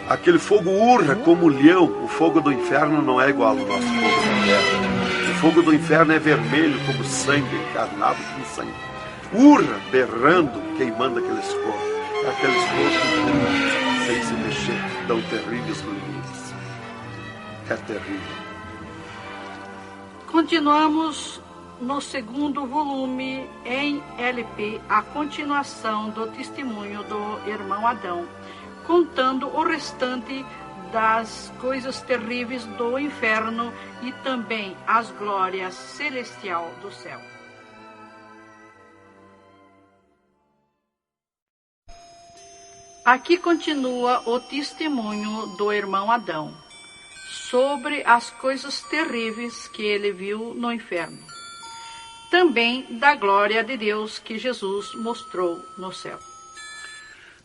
Aquele fogo urra como leão. O fogo do inferno não é igual ao nosso fogo da terra. O fogo do inferno é vermelho como sangue, encarnado como sangue. Urra, berrando, queimando aqueles corpos. Aqueles corpos sem se mexer, dão terríveis ruídos. É terrível.
Continuamos no segundo volume em LP, a continuação do testemunho do irmão Adão, contando o restante das coisas terríveis do inferno e também as glórias celestial do céu. Aqui continua o testemunho do irmão Adão sobre as coisas terríveis que ele viu no inferno. Também da glória de Deus que Jesus mostrou no céu.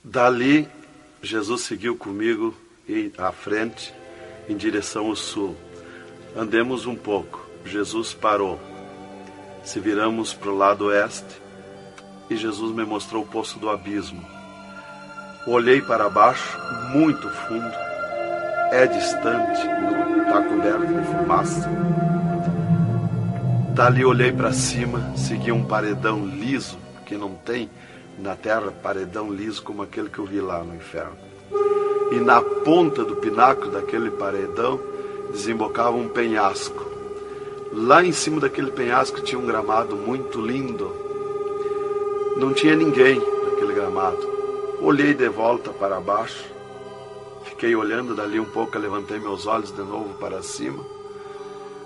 Dali, Jesus seguiu comigo à frente, em direção ao sul. Andemos um pouco. Jesus parou. Se viramos para o lado oeste, e Jesus me mostrou o poço do abismo. Olhei para baixo, muito fundo. É distante, está coberto de fumaça. Dali olhei para cima, segui um paredão liso, que não tem na terra paredão liso como aquele que eu vi lá no inferno. E na ponta do pináculo daquele paredão desembocava um penhasco. Lá em cima daquele penhasco tinha um gramado muito lindo. Não tinha ninguém naquele gramado. Olhei de volta para baixo, fiquei olhando dali um pouco, levantei meus olhos de novo para cima.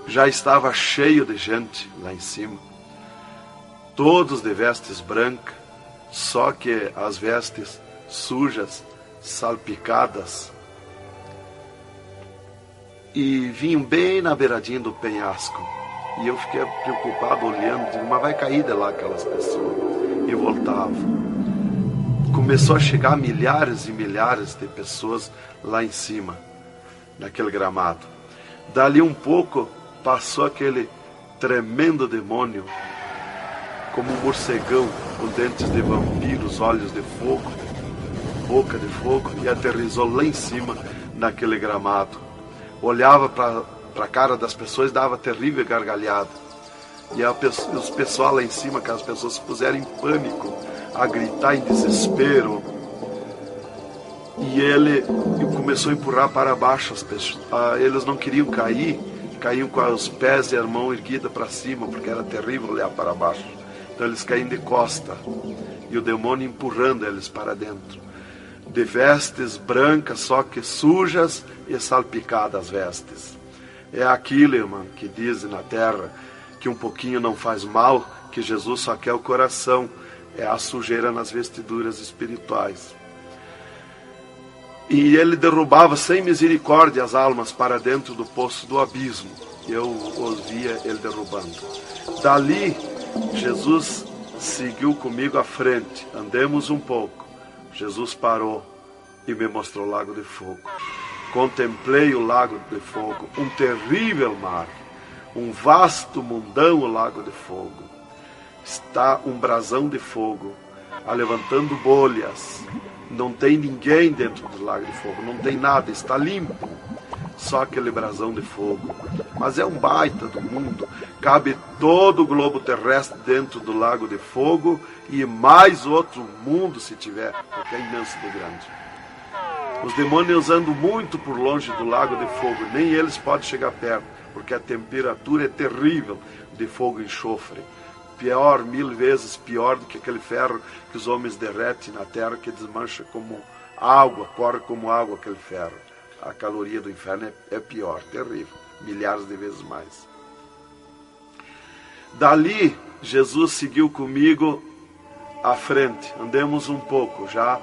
Já estava cheio de gente lá em cima, todos de vestes brancas, só que as vestes sujas, salpicadas, e vinham bem na beiradinha do penhasco. E eu fiquei preocupado olhando, digo, mas vai cair de lá aquelas pessoas. E voltava. Começou a chegar milhares e milhares de pessoas lá em cima, naquele gramado. Dali um pouco, passou aquele tremendo demônio, como um morcegão, com dentes de vampiros, olhos de fogo, boca de fogo, e aterrissou lá em cima, naquele gramado. Olhava para a cara das pessoas, dava terrível gargalhada. E os pessoal lá em cima, que as pessoas se puseram em pânico, a gritar em desespero. E ele começou a empurrar para baixo as pessoas. Eles não queriam cair, caíam com os pés e a mão erguida para cima, porque era terrível olhar para baixo. Então eles caíam de costa, e o demônio empurrando eles para dentro. De vestes brancas, só que sujas e salpicadas as vestes. É aquilo, irmão, que dizem na terra, que um pouquinho não faz mal, que Jesus só quer o coração. É a sujeira nas vestiduras espirituais. E ele derrubava sem misericórdia as almas para dentro do poço do abismo. Eu ouvia ele derrubando. Dali, Jesus seguiu comigo à frente. Andemos um pouco. Jesus parou e me mostrou o lago de fogo. Contemplei o lago de fogo, um terrível mar, um vasto mundão o lago de fogo. está um brasão de fogo, levantando bolhas. Não tem ninguém dentro do lago de fogo, não tem nada, está limpo. Só aquele brasão de fogo. Mas é um baita do mundo. Cabe todo o globo terrestre dentro do lago de fogo e mais outro mundo se tiver, porque é imenso de grande. Os demônios andam muito por longe do lago de fogo, nem eles podem chegar perto, porque a temperatura é terrível de fogo e enxofre. Pior, 1000 vezes pior do que aquele ferro que os homens derretem na terra, que desmancha como água, corre como água aquele ferro. A caloria do inferno é pior, terrível, milhares de vezes mais. Dali, Jesus seguiu comigo à frente. Andemos um pouco, já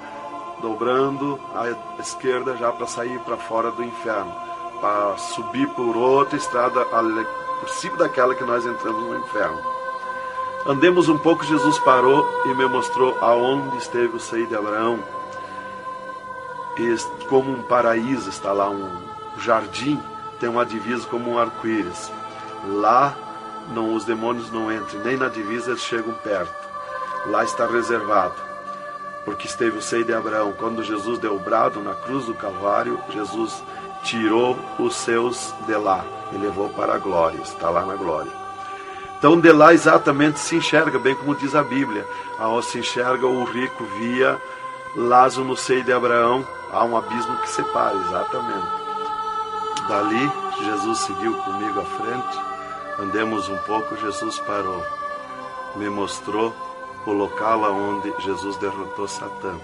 dobrando à esquerda, já para sair para fora do inferno, para subir por outra estrada, por cima daquela que nós entramos no inferno. Andemos um pouco, Jesus parou e me mostrou aonde esteve o seio de Abraão. E como um paraíso está lá, um jardim, tem uma divisa como um arco-íris. Lá os demônios não entram, nem na divisa eles chegam perto. Lá está reservado, porque esteve o seio de Abraão. Quando Jesus deu o brado na cruz do Calvário, Jesus tirou os seus de lá e levou para a glória, está lá na glória. Então de lá exatamente se enxerga, bem como diz a Bíblia, aonde se enxerga o rico via Lázaro no seio de Abraão, há um abismo que separa, exatamente. Dali, Jesus seguiu comigo à frente, andemos um pouco, Jesus parou, me mostrou o local onde Jesus derrotou Satã.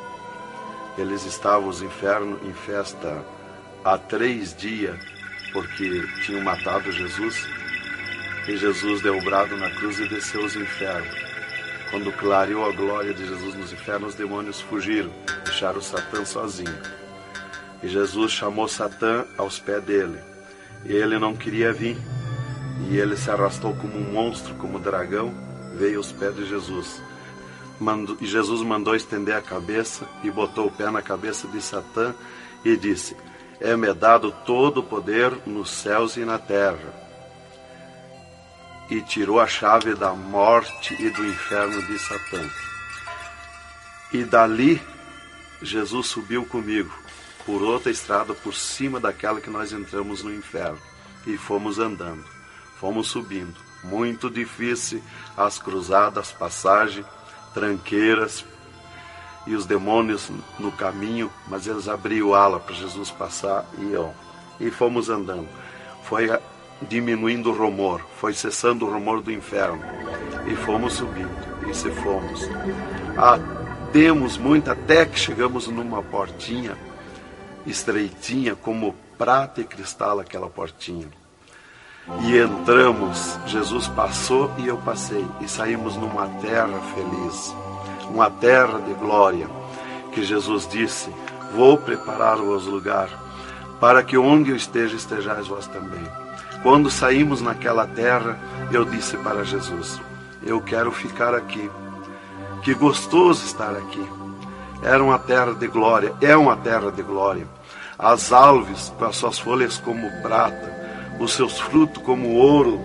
Eles estavam, os infernos, em festa há 3 dias, porque tinham matado Jesus, e Jesus deu o brado na cruz e desceu os infernos. Quando clareou a glória de Jesus nos infernos, os demônios fugiram, deixaram Satã sozinho. E Jesus chamou Satã aos pés dele. E ele não queria vir. E ele se arrastou como um monstro, como um dragão, veio aos pés de Jesus. E Jesus mandou estender a cabeça e botou o pé na cabeça de Satã e disse: é-me dado todo o poder nos céus e na terra. E tirou a chave da morte e do inferno de Satã. E dali, Jesus subiu comigo, por outra estrada, por cima daquela que nós entramos no inferno. E fomos andando, fomos subindo. Muito difícil, as cruzadas, passagens, tranqueiras, e os demônios no caminho, mas eles abriam ala para Jesus passar e fomos andando. Foi diminuindo o rumor, foi cessando o rumor do inferno, e fomos subindo, e se fomos. Demos muito até que chegamos numa portinha estreitinha, como prata e cristal aquela portinha. E entramos, Jesus passou e eu passei, e saímos numa terra feliz, uma terra de glória, que Jesus disse: vou preparar-vos lugar, para que onde eu esteja, estejais vós também. Quando saímos naquela terra, eu disse para Jesus: eu quero ficar aqui, que gostoso estar aqui. Era uma terra de glória, é uma terra de glória. As árvores com as suas folhas como prata, os seus frutos como ouro,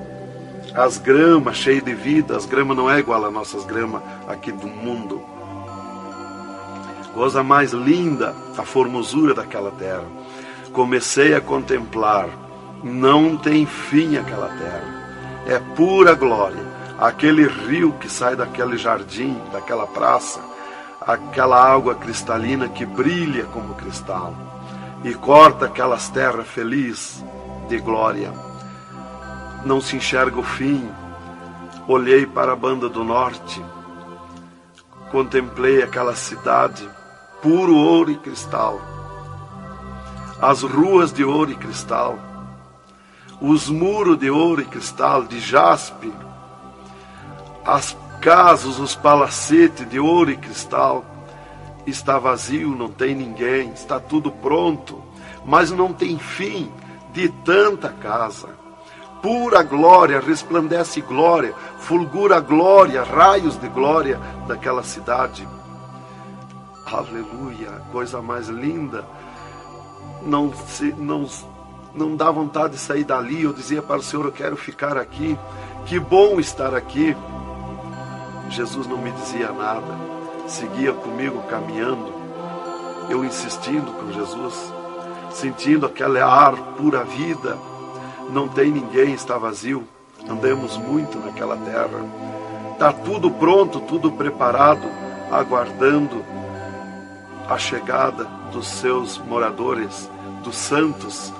as gramas cheias de vida. As gramas não é igual às nossas gramas aqui do mundo. Coisa mais linda, a formosura daquela terra. Comecei a contemplar, não tem fim aquela terra, é pura glória. Aquele rio que sai daquele jardim, daquela praça, aquela água cristalina que brilha como cristal e corta aquelas terras felizes de glória. Não se enxerga o fim. Olhei para a banda do norte, contemplei aquela cidade, puro ouro e cristal, as ruas de ouro e cristal, os muros de ouro e cristal, de jaspe, as casas, os palacetes de ouro e cristal. Está vazio, não tem ninguém, está tudo pronto, mas não tem fim de tanta casa. Pura glória, resplandece glória, fulgura glória, raios de glória daquela cidade. Aleluia, coisa mais linda. Não dá vontade de sair dali. Eu dizia para o Senhor: eu quero ficar aqui, que bom estar aqui. Jesus não me dizia nada, seguia comigo caminhando, eu insistindo com Jesus, sentindo aquele ar pura vida. Não tem ninguém, está vazio. Andamos muito naquela terra. Está tudo pronto, tudo preparado, aguardando a chegada dos seus moradores, dos santos,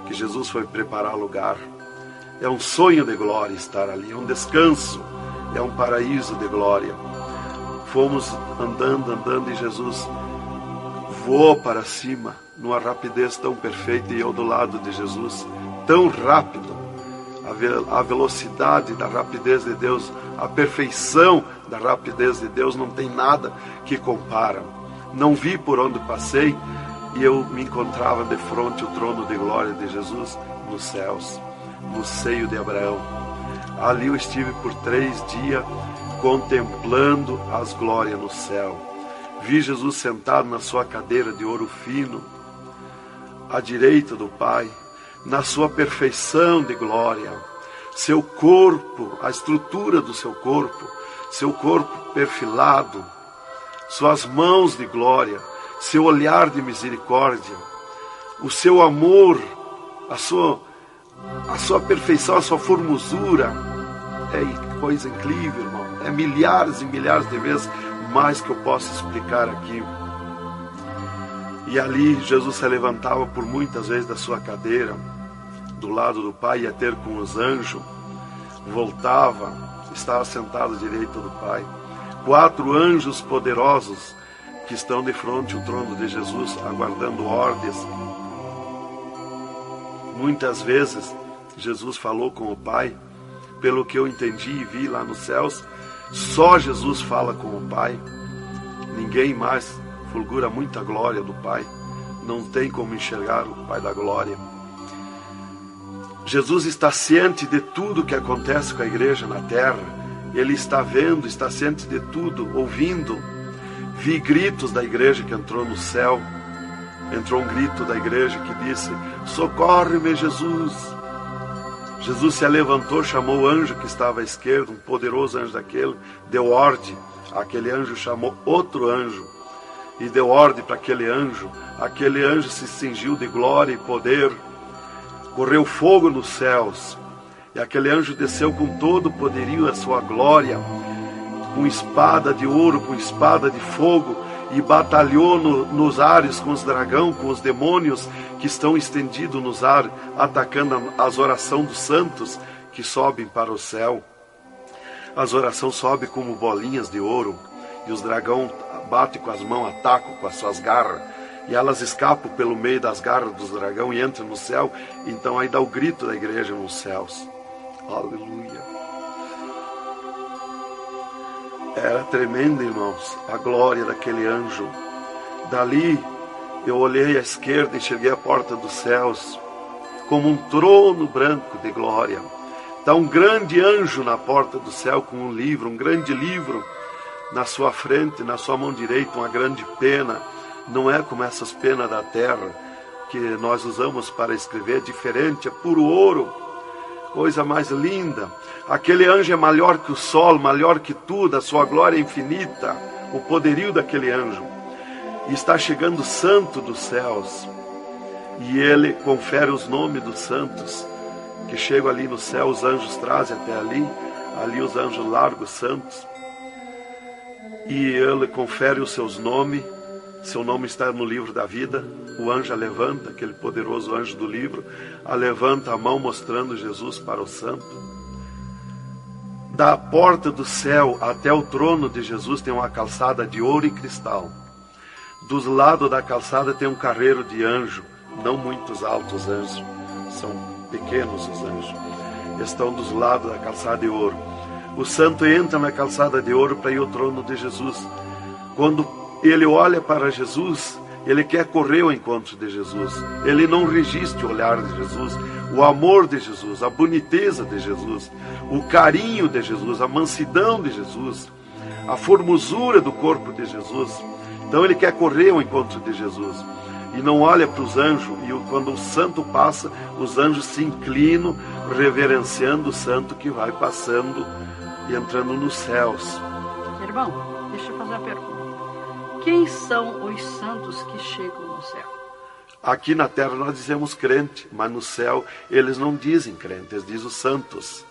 que Jesus foi preparar lugar. É um sonho de glória estar ali, é um descanso, é um paraíso de glória. Fomos andando e Jesus voou para cima, numa rapidez tão perfeita, e eu do lado de Jesus, tão rápido. A velocidade da rapidez de Deus, a perfeição da rapidez de Deus, não tem nada que compara. Não vi por onde passei, e eu me encontrava de frente ao trono de glória de Jesus nos céus, no seio de Abraão. Ali eu estive por 3 dias contemplando as glórias no céu. Vi Jesus sentado na sua cadeira de ouro fino, à direita do Pai, na sua perfeição de glória. Seu corpo, a estrutura do seu corpo perfilado, suas mãos de glória, seu olhar de misericórdia, o seu amor, a sua perfeição, a sua formosura. É coisa incrível, irmão. É milhares e milhares de vezes mais que eu posso explicar aqui. E ali Jesus se levantava por muitas vezes da sua cadeira, do lado do Pai, ia ter com os anjos, voltava, estava sentado à direita do Pai. 4 anjos poderosos que estão de frente ao trono de Jesus, aguardando ordens. Muitas vezes Jesus falou com o Pai, pelo que eu entendi e vi lá nos céus, só Jesus fala com o Pai. Ninguém mais fulgura muita glória do Pai. Não tem como enxergar o Pai da glória. Jesus está ciente de tudo que acontece com a igreja na terra. Ele está vendo, está ciente de tudo, ouvindo. Vi gritos da igreja que entrou no céu. Entrou um grito da igreja que disse: socorre-me, Jesus. Jesus se levantou, chamou o anjo que estava à esquerda, um poderoso anjo daquele, deu ordem. Aquele anjo chamou outro anjo e deu ordem para aquele anjo. Aquele anjo se cingiu de glória e poder. Correu fogo nos céus. E aquele anjo desceu com todo o poderio a sua glória, com espada de ouro, com espada de fogo, e batalhou nos ares com os dragões, com os demônios que estão estendidos nos ares, atacando as orações dos santos que sobem para o céu. As orações sobem como bolinhas de ouro, e os dragões batem com as mãos, atacam com as suas garras, e elas escapam pelo meio das garras dos dragões e entram no céu. Então aí dá o grito da igreja nos céus. Aleluia. Era tremendo, irmãos, a glória daquele anjo. Dali eu olhei à esquerda e enxerguei a porta dos céus, como um trono branco de glória. Está um grande anjo na porta do céu com um livro, um grande livro na sua frente, na sua mão direita, uma grande pena. Não é como essas penas da terra que nós usamos para escrever, é diferente, é puro ouro, coisa mais linda. Aquele anjo é maior que o sol, maior que tudo, a sua glória é infinita, o poderio daquele anjo. E está chegando o santo dos céus, e ele confere os nomes dos santos, que chegam ali no céu, os anjos trazem até ali os anjos largos santos, e ele confere os seus nomes. Seu nome está no livro da vida. O anjo a levanta, aquele poderoso anjo do livro, a levanta a mão mostrando Jesus para o santo. Da porta do céu até o trono de Jesus tem uma calçada de ouro e cristal. Dos lados da calçada tem um carreiro de anjo, não muitos altos anjos, são pequenos os anjos. Estão dos lados da calçada de ouro. O santo entra na calçada de ouro para ir ao trono de Jesus. Quando ele olha para Jesus, ele quer correr ao encontro de Jesus. Ele não resiste o olhar de Jesus, o amor de Jesus, a boniteza de Jesus, o carinho de Jesus, a mansidão de Jesus, a formosura do corpo de Jesus. Então ele quer correr ao encontro de Jesus e não olha para os anjos. E quando o santo passa, os anjos se inclinam, reverenciando o santo que vai passando e entrando nos céus.
Irmão, deixa eu fazer uma pergunta. Quem são os santos que chegam no céu?
Aqui na terra nós dizemos crente, mas no céu eles não dizem crente, eles dizem os santos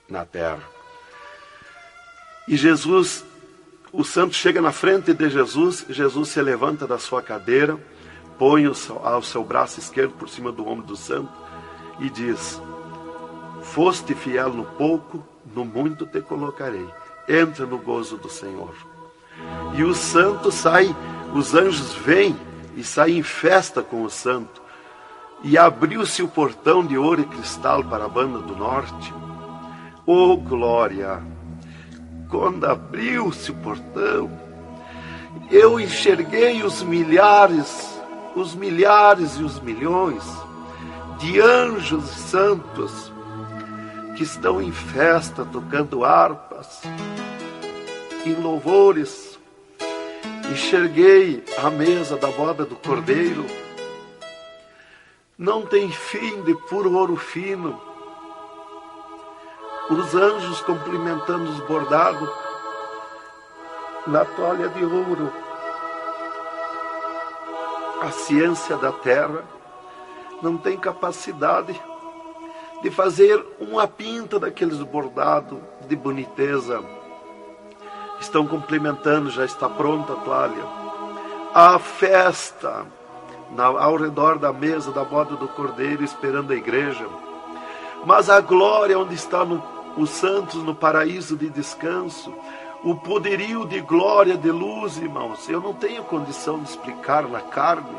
na terra. E Jesus, o santo chega na frente de Jesus, Jesus se levanta da sua cadeira, põe o seu braço esquerdo por cima do ombro do santo e diz: foste fiel no pouco, no muito te colocarei. Entra no gozo do Senhor. E o santo sai, os anjos vêm e saem em festa com o santo. E abriu-se o portão de ouro e cristal para a banda do norte. Oh, glória! Quando abriu-se o portão, eu enxerguei os milhares e os milhões de anjos e santos que estão em festa, tocando harpas, em louvores. Enxerguei a mesa da boda do Cordeiro, não tem fim, de puro ouro fino. Os anjos cumprimentando os bordados na toalha de ouro. A ciência da terra não tem capacidade de fazer uma pinta daqueles bordados de boniteza. Estão cumprimentando, já está pronta a toalha. A festa ao redor da mesa da boda do Cordeiro, esperando a igreja. Mas a glória onde estão os santos no paraíso de descanso, o poderio de glória, de luz, irmãos, eu não tenho condição de explicar na carne,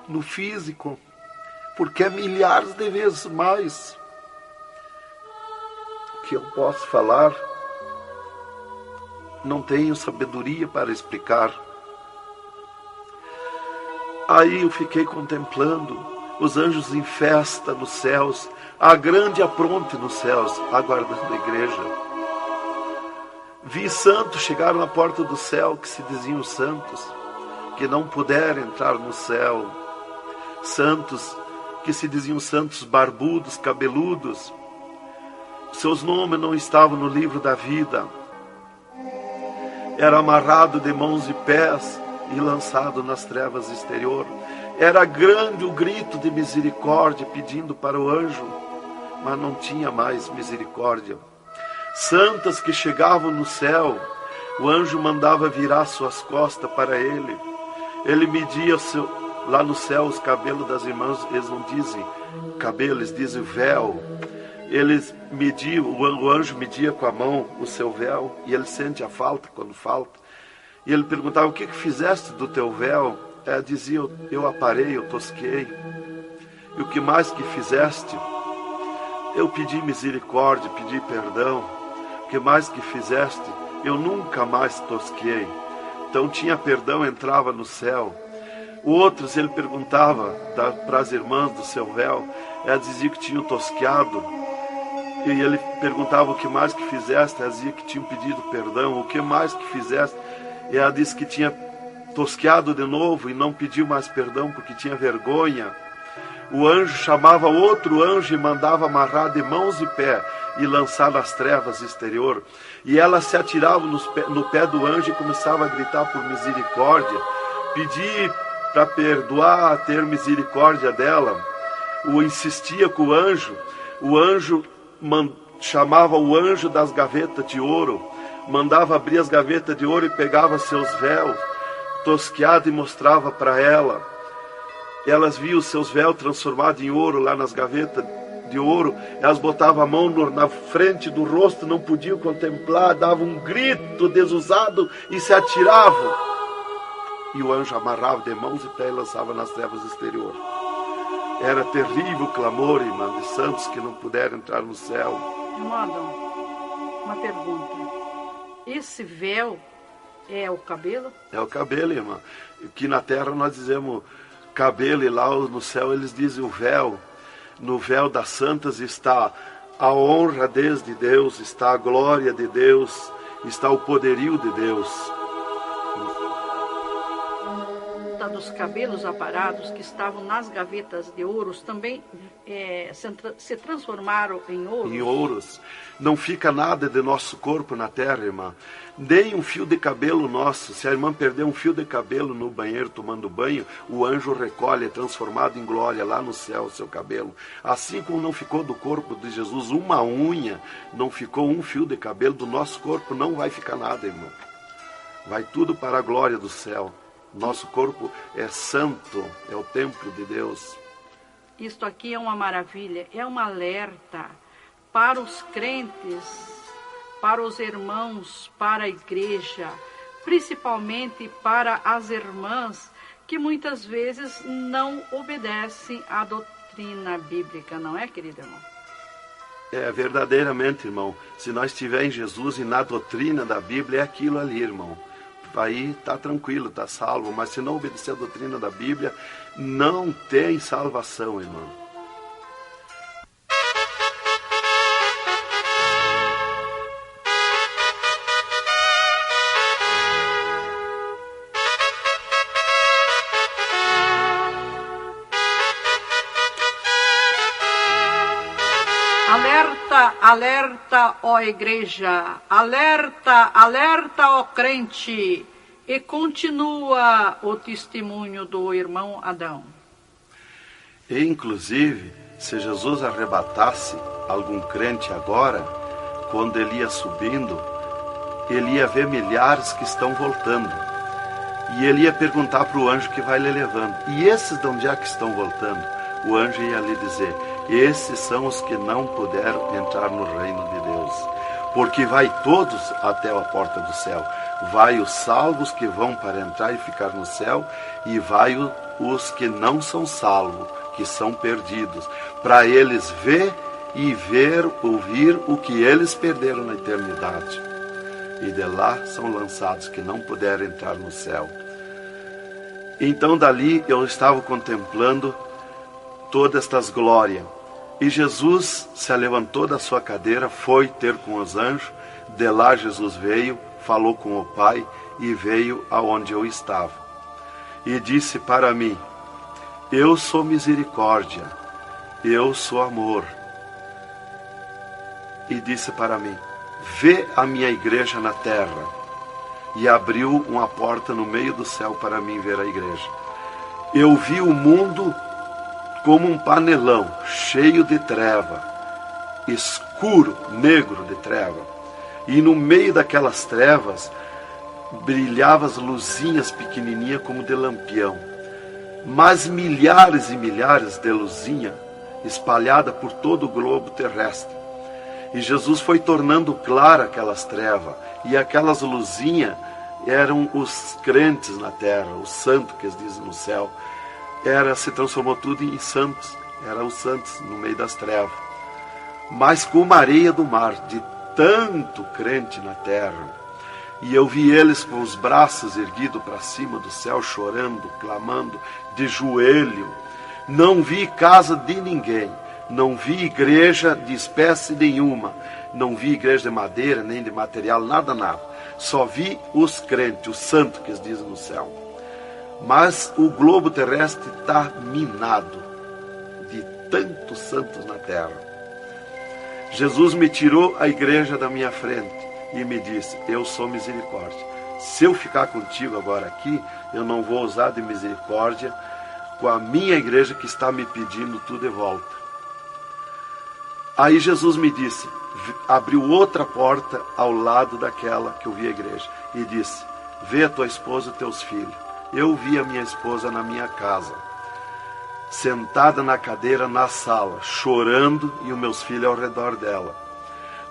no físico, porque é milhares de vezes mais que eu posso falar. Não tenho sabedoria para explicar. Aí eu fiquei contemplando os anjos em festa nos céus, a grande apronte nos céus, aguardando a igreja. Vi santos chegar na porta do céu, que se diziam santos, que não puderam entrar no céu. Santos que se diziam santos barbudos, cabeludos. Seus nomes não estavam no livro da vida. Era amarrado de mãos e pés e lançado nas trevas exterior. Era grande o grito de misericórdia pedindo para o anjo, mas não tinha mais misericórdia. Santas que chegavam no céu, o anjo mandava virar suas costas para ele. Ele media lá no céu os cabelos das irmãs, eles não dizem cabelo, eles dizem véu. Eles mediam, o anjo media com a mão o seu véu, e ele sente a falta quando falta. E ele perguntava: o que fizeste do teu véu? Ela dizia: eu aparei, eu tosquei. E o que mais que fizeste? Eu pedi misericórdia, pedi perdão. O que mais que fizeste? Eu nunca mais tosquei. Então tinha perdão, entrava no céu. Outros ele perguntava para as irmãs do seu véu, ela dizia que tinham tosqueado. E ele perguntava: o que mais que fizeste? Ela dizia que tinham pedido perdão. O que mais que fizeste? E ela disse que tinha tosqueado de novo e não pediu mais perdão porque tinha vergonha. O anjo chamava outro anjo e mandava amarrar de mãos e pé e lançar nas trevas exterior. E ela se atirava no pé do anjo e começava a gritar por misericórdia, pedir para perdoar, ter misericórdia dela. Insistia com o anjo chamava o anjo das gavetas de ouro, mandava abrir as gavetas de ouro e pegava seus véus tosqueados e mostrava para ela. Elas viam os seus véus transformados em ouro lá nas gavetas de ouro. Elas botavam a mão na frente do rosto, não podiam contemplar, davam um grito desusado e se atiravam. E o anjo amarrava de mãos e pés e lançava nas trevas exterior. Era terrível o clamor, irmã, de santos que não puderam entrar no céu.
Irmão, uma pergunta. Esse véu é o cabelo?
É o cabelo, irmã. Que na terra nós dizemos cabelo e lá no céu eles dizem o véu. No véu das santas está a honra de Deus, está a glória de Deus, está o poderio de Deus.
volta dos cabelos aparados que estavam nas gavetas de ouros também se transformaram em ouros?
Em ouros. Não fica nada de nosso corpo na terra, irmã. Nem um fio de cabelo nosso. Se a irmã perder um fio de cabelo no banheiro tomando banho, o anjo recolhe, é transformado em glória lá no céu o seu cabelo. Assim como não ficou do corpo de Jesus uma unha, não ficou um fio de cabelo do nosso corpo, não vai ficar nada, irmã. Vai tudo para a glória do céu. Nosso corpo é santo, é o templo de Deus.
Isto aqui é uma maravilha, é um alerta para os crentes, para os irmãos, para a igreja, principalmente para as irmãs que muitas vezes não obedecem à doutrina bíblica, não é, querido irmão?
É, verdadeiramente, irmão. Se nós estivermos em Jesus e na doutrina da Bíblia, é aquilo ali, irmão. Aí está tranquilo, está salvo. Mas se não obedecer a doutrina da Bíblia, não tem salvação, irmão.
Alerta, alerta, ó igreja, alerta, alerta, ó crente. E continua o testemunho do irmão Adão.
E, inclusive, se Jesus arrebatasse algum crente agora, quando ele ia subindo, ele ia ver milhares que estão voltando. E ele ia perguntar para o anjo que vai lhe levando. E esses de onde é que estão voltando? O anjo ia lhe dizer: esses são os que não puderam entrar no reino de Deus. Porque vai todos até a porta do céu. Vai os salvos que vão para entrar e ficar no céu, e vai os que não são salvos, que são perdidos, para eles ouvir o que eles perderam na eternidade. E de lá são lançados que não puderam entrar no céu. Então dali eu estava contemplando todas estas glórias. E Jesus se levantou da sua cadeira, foi ter com os anjos. De lá Jesus veio, falou com o Pai e veio aonde eu estava. E disse para mim: eu sou misericórdia, eu sou amor. E disse para mim: vê a minha igreja na terra. E abriu uma porta no meio do céu para mim ver a igreja. Eu vi o mundo como um panelão, cheio de treva, escuro, negro de treva. E no meio daquelas trevas, brilhavam as luzinhas pequenininhas como de lampião. Mas milhares e milhares de luzinhas espalhadas por todo o globo terrestre. E Jesus foi tornando clara aquelas trevas. E aquelas luzinhas eram os crentes na terra, os santos que eles dizem no céu. Se transformou tudo em santos. Eram os santos no meio das trevas. Mas como a areia do mar, de tanto crente na terra. E eu vi eles com os braços erguidos para cima do céu, chorando, clamando, de joelho. Não vi casa de ninguém. Não vi igreja de espécie nenhuma. Não vi igreja de madeira, nem de material, nada. Só vi os crentes, os santos que eles dizem no céu. Mas o globo terrestre está minado de tantos santos na terra. Jesus me tirou a igreja da minha frente e me disse: eu sou misericórdia. Se eu ficar contigo agora aqui, eu não vou usar de misericórdia com a minha igreja que está me pedindo tudo de volta. Aí Jesus me disse, abriu outra porta ao lado daquela que eu vi a igreja e disse: vê a tua esposa e teus filhos. Eu vi a minha esposa na minha casa, sentada na cadeira na sala, chorando, e os meus filhos ao redor dela.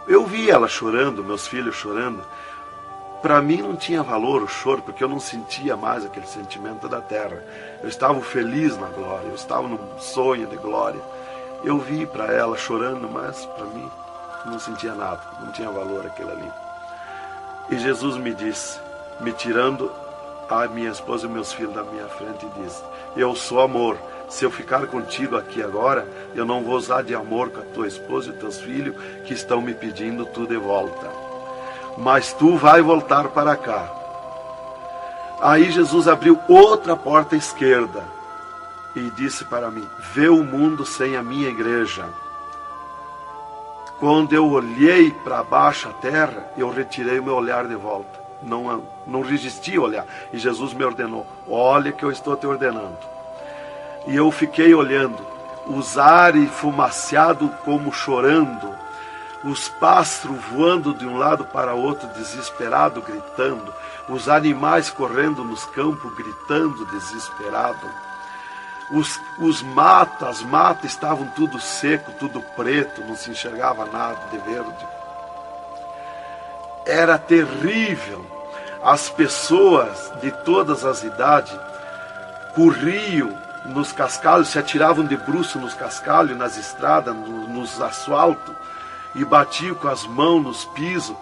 Eu vi ela chorando, meus filhos chorando. Para mim não tinha valor o choro, porque eu não sentia mais aquele sentimento da terra. Eu estava feliz na glória, eu estava num sonho de glória. Eu vi para ela chorando, mas para mim não sentia nada, não tinha valor aquilo ali. E Jesus me disse, me tirando a minha esposa e meus filhos da minha frente, e disse: eu sou amor. Se eu ficar contigo aqui agora, eu não vou usar de amor com a tua esposa e teus filhos que estão me pedindo tu de volta. Mas tu vai voltar para cá. Aí Jesus abriu outra porta à esquerda e disse para mim: vê o mundo sem a minha igreja. Quando eu olhei para baixo a terra, eu retirei o meu olhar de volta. Não resisti a olhar. E Jesus me ordenou: olha que eu estou te ordenando. E eu fiquei olhando, os ares fumaciados como chorando, os pássaros voando de um lado para outro desesperado, gritando, os animais correndo nos campos gritando desesperado. As matas estavam tudo seco, tudo preto, não se enxergava nada de verde. Era terrível. As pessoas de todas as idades corriam nos cascalhos, se atiravam de bruço nos cascalhos, nas estradas, nos asfaltos, e batiam com as mãos nos pisos,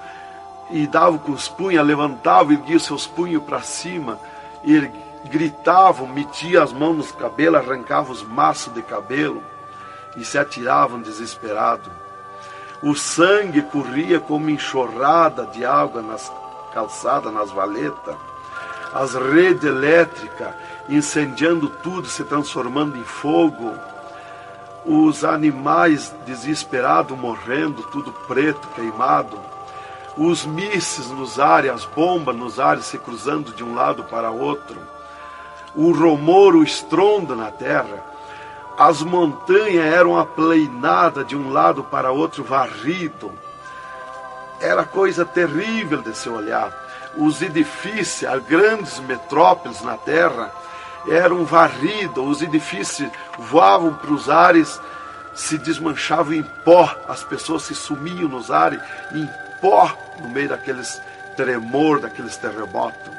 e davam com os punhos, levantavam e erguiam seus punhos para cima, e gritavam, metiam as mãos nos cabelos, arrancavam os maços de cabelo, e se atiravam desesperados. O sangue corria como enxurrada de água nas calçadas, nas valetas. As redes elétricas incendiando tudo, se transformando em fogo. Os animais desesperados morrendo, tudo preto, queimado. Os mísseis nos ares, as bombas nos ares se cruzando de um lado para outro. O rumor, o estrondo na terra. As montanhas eram aplainadas de um lado para outro, varrido. Era coisa terrível de se olhar. Os edifícios, as grandes metrópoles na terra, eram varridos. Os edifícios voavam para os ares, se desmanchavam em pó. As pessoas se sumiam nos ares, em pó, no meio daqueles tremor, daqueles terremotos.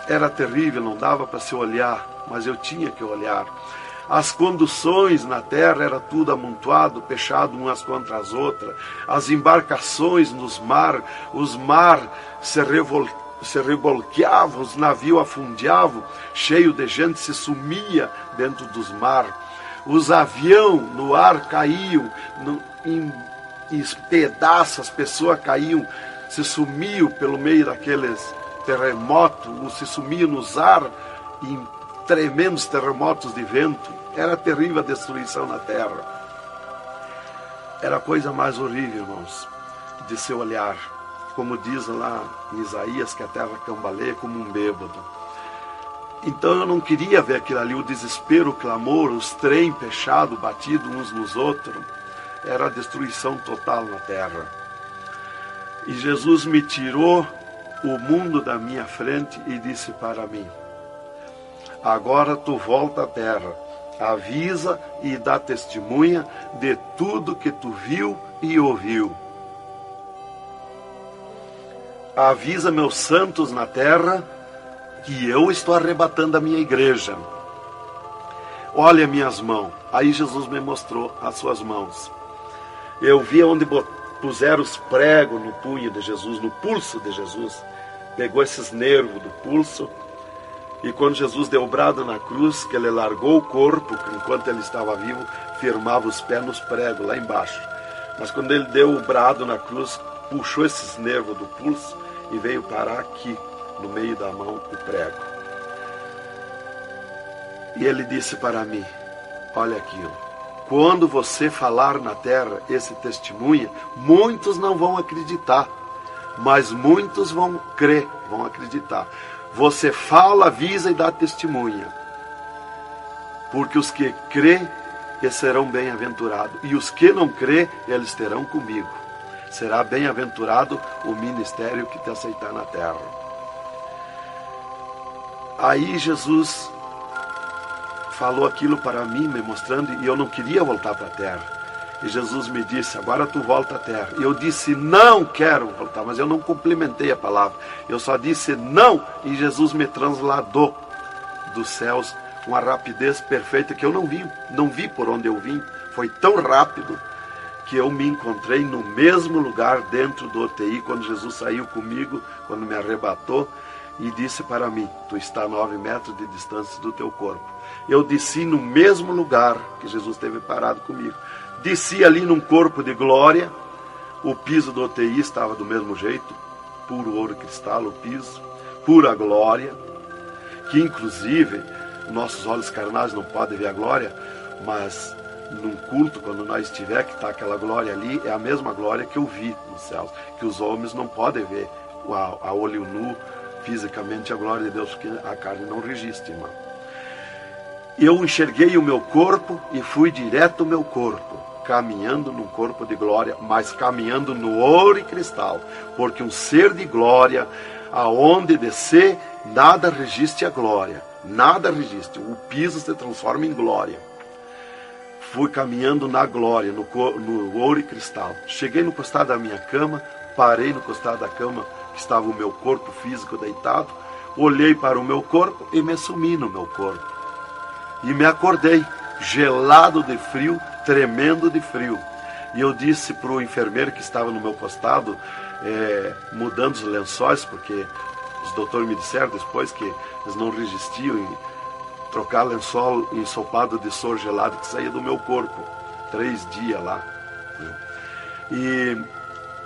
Era terrível, não dava para se olhar, mas eu tinha que olhar. As conduções na terra era tudo amontoado, fechado umas contra as outras. As embarcações nos mar, os mar se revolqueavam, os navios afundiavam, cheio de gente, se sumia dentro dos mar. Os aviões no ar caíam, em pedaços, as pessoas caíam, se sumiam pelo meio daqueles terremotos, se sumiam nos ar, em tremendos terremotos de vento. Era terrível a destruição na terra. Era a coisa mais horrível, irmãos, de se olhar. Como diz lá em Isaías, que a terra cambaleia como um bêbado. Então eu não queria ver aquilo ali, o desespero, o clamor, os trens fechados, batidos uns nos outros. Era a destruição total na terra. E Jesus me tirou o mundo da minha frente e disse para mim: agora tu volta à terra, avisa e dá testemunha de tudo que tu viu e ouviu. Avisa meus santos na terra que eu estou arrebatando a minha igreja. Olha minhas mãos. Aí Jesus me mostrou as suas mãos. Eu vi onde puseram os pregos no punho de Jesus, no pulso de Jesus. Pegou esses nervos do pulso. E quando Jesus deu o brado na cruz, que ele largou o corpo, enquanto ele estava vivo, firmava os pés nos pregos, lá embaixo. Mas quando ele deu o brado na cruz, puxou esses nervos do pulso e veio parar aqui, no meio da mão, o prego. E ele disse para mim: olha aqui, quando você falar na terra esse testemunho, muitos não vão acreditar, mas muitos vão crer, vão acreditar. Você fala, avisa e dá testemunha. Porque os que crê, eles serão bem-aventurados. E os que não crê, eles terão comigo. Será bem-aventurado o ministério que te aceitar na terra. Aí Jesus falou aquilo para mim, me mostrando, e eu não queria voltar para a terra. E Jesus me disse: agora tu volta à terra. E eu disse: não quero voltar, mas eu não complementei a palavra. Eu só disse não, e Jesus me transladou dos céus com uma rapidez perfeita que eu não vi por onde eu vim. Foi tão rápido que eu me encontrei no mesmo lugar dentro do UTI, quando Jesus saiu comigo, quando me arrebatou, e disse para mim: tu está a 9 metros de distância do teu corpo. Eu desci no mesmo lugar que Jesus esteve parado comigo. Desci ali num corpo de glória. O piso do UTI estava do mesmo jeito, puro ouro e cristal o piso, pura glória. que inclusive nossos olhos carnais não podem ver a glória, mas num culto, quando nós estiver, que está aquela glória ali, é a mesma glória que eu vi nos céus, que os homens não podem ver a olho nu, fisicamente, a glória de Deus, porque a carne não registra, irmão. Eu enxerguei o meu corpo e fui direto ao meu corpo, caminhando num corpo de glória, mas caminhando no ouro e cristal, porque um ser de glória, aonde descer, nada resiste a glória, nada resiste, o piso se transforma em glória. Fui caminhando na glória, no ouro e cristal. Cheguei no costado da minha cama, parei no costado da cama, que estava o meu corpo físico deitado, olhei para o meu corpo e me sumi no meu corpo. E me acordei, gelado de frio, tremendo de frio. E eu disse para o enfermeiro que estava no meu costado, mudando os lençóis, porque os doutores me disseram depois que eles não resistiam em trocar lençol ensopado de soro gelado que saía do meu corpo. 3 dias lá. E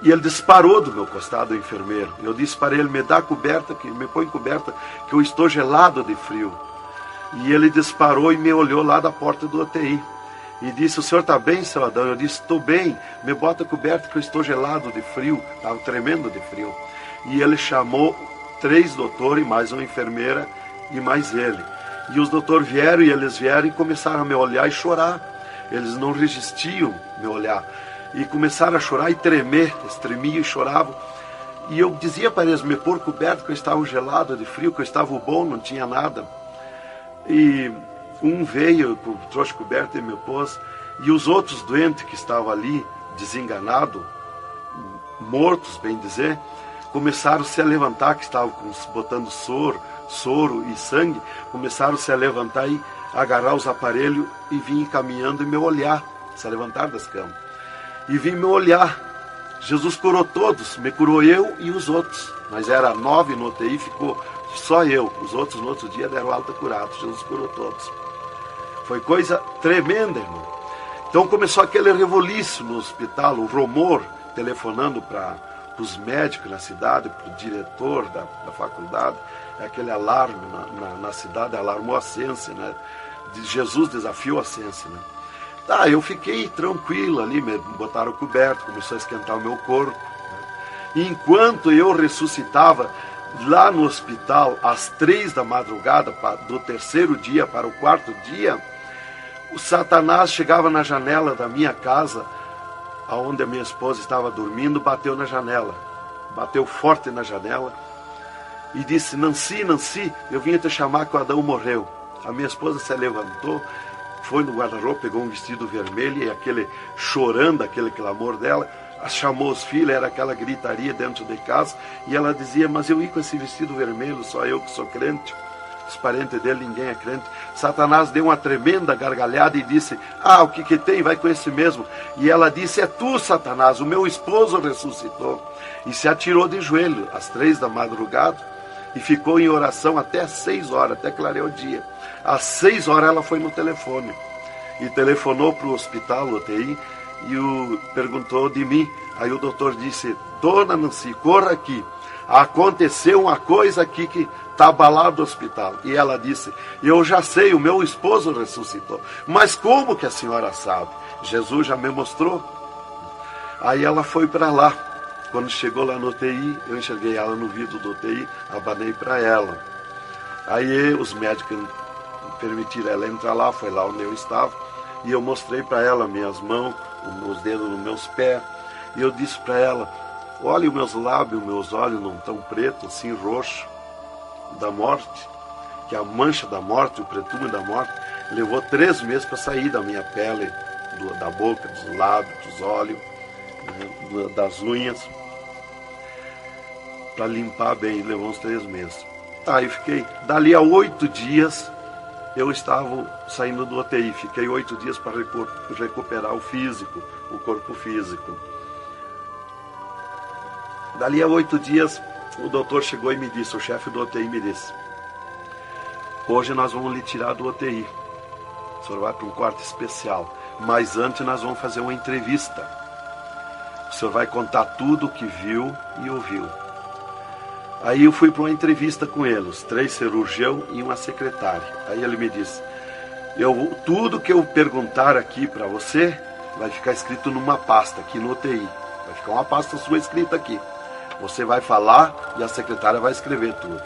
ele disparou do meu costado, o enfermeiro. Eu disse para ele, me dá coberta, me põe coberta, que eu estou gelado de frio. E ele disparou e me olhou lá da porta do UTI. E disse, o senhor está bem, seu Adão? Eu disse, estou bem, me bota coberta que eu estou gelado de frio. Estava tremendo de frio. E ele chamou 3 doutores, mais uma enfermeira e mais ele. E os doutores vieram e começaram a me olhar e chorar. Eles não resistiam me olhar. E começaram a chorar e tremer. Eles tremiam e choravam. E eu dizia para eles me pôr coberto, que eu estava gelado de frio, que eu estava bom, não tinha nada. E um veio, trouxe coberto e me pôs. E os outros doentes que estavam ali, desenganados, mortos, bem dizer, começaram a se levantar, que estavam botando soro e sangue, começaram a se levantar e agarrar os aparelhos e vir caminhando e me olhar, se levantar das camas. E vim me olhar. Jesus curou todos, me curou eu e os outros. Mas era 9 no UTI, ficou só eu. Os outros no outro dia deram alta curados. Jesus curou todos. Foi coisa tremenda, irmão. Então começou aquele revoluíço no hospital, o rumor, telefonando para os médicos na cidade, para o diretor da faculdade, aquele alarme na cidade, alarmou a ciência, né? Jesus desafiou a ciência, né? Tá, eu fiquei tranquilo ali, me botaram coberto, começou a esquentar o meu corpo, né? E enquanto eu ressuscitava lá no hospital, às 3 da madrugada, do 3º dia para o 4º dia, o Satanás chegava na janela da minha casa, aonde a minha esposa estava dormindo, bateu na janela, bateu forte na janela, e disse, Nancy, eu vim te chamar que o Adão morreu. A minha esposa se levantou, foi no guarda-roupa, pegou um vestido vermelho, e aquele chorando, aquele clamor dela, chamou os filhos, era aquela gritaria dentro de casa, e ela dizia, mas eu ia com esse vestido vermelho, só eu que sou crente, os parentes dele, ninguém é crente. Satanás deu uma tremenda gargalhada e disse, o que tem, vai com esse mesmo. E ela disse, é tu, Satanás, o meu esposo ressuscitou. E se atirou de joelho, às 3 da madrugada, e ficou em oração até às 6 horas, até clarear o dia. Às 6 horas ela foi no telefone, e telefonou para o hospital, UTI, e perguntou de mim. Aí o doutor disse, dona Nancy, corra aqui, aconteceu uma coisa aqui que está abalado o hospital. E ela disse, eu já sei, o meu esposo ressuscitou. Mas como que a senhora sabe? Jesus já me mostrou. Aí ela foi para lá. Quando chegou lá no UTI, eu enxerguei ela no vidro do UTI, abanei para ela. Aí os médicos permitiram ela entrar lá, foi lá onde eu estava, e eu mostrei para ela minhas mãos, os dedos nos meus pés, e eu disse para ela, olha os meus lábios, meus olhos não estão pretos, assim roxo, da morte, que a mancha da morte, o pretume da morte, levou 3 meses para sair da minha pele, da boca, dos lábios, dos olhos, das unhas, para limpar bem, levou uns 3 meses. Aí fiquei, dali a 8 dias, eu estava saindo do UTI, fiquei 8 dias para recuperar o físico, o corpo físico. Dali a 8 dias, o doutor chegou e me disse, o chefe do UTI me disse, hoje nós vamos lhe tirar do UTI, o senhor vai para um quarto especial, mas antes nós vamos fazer uma entrevista. O senhor vai contar tudo o que viu e ouviu. Aí eu fui para uma entrevista com ele, os 3 cirurgiões e uma secretária. Aí ele me disse, tudo que eu perguntar aqui para você vai ficar escrito numa pasta aqui no UTI. Vai ficar uma pasta sua escrita aqui. Você vai falar e a secretária vai escrever tudo.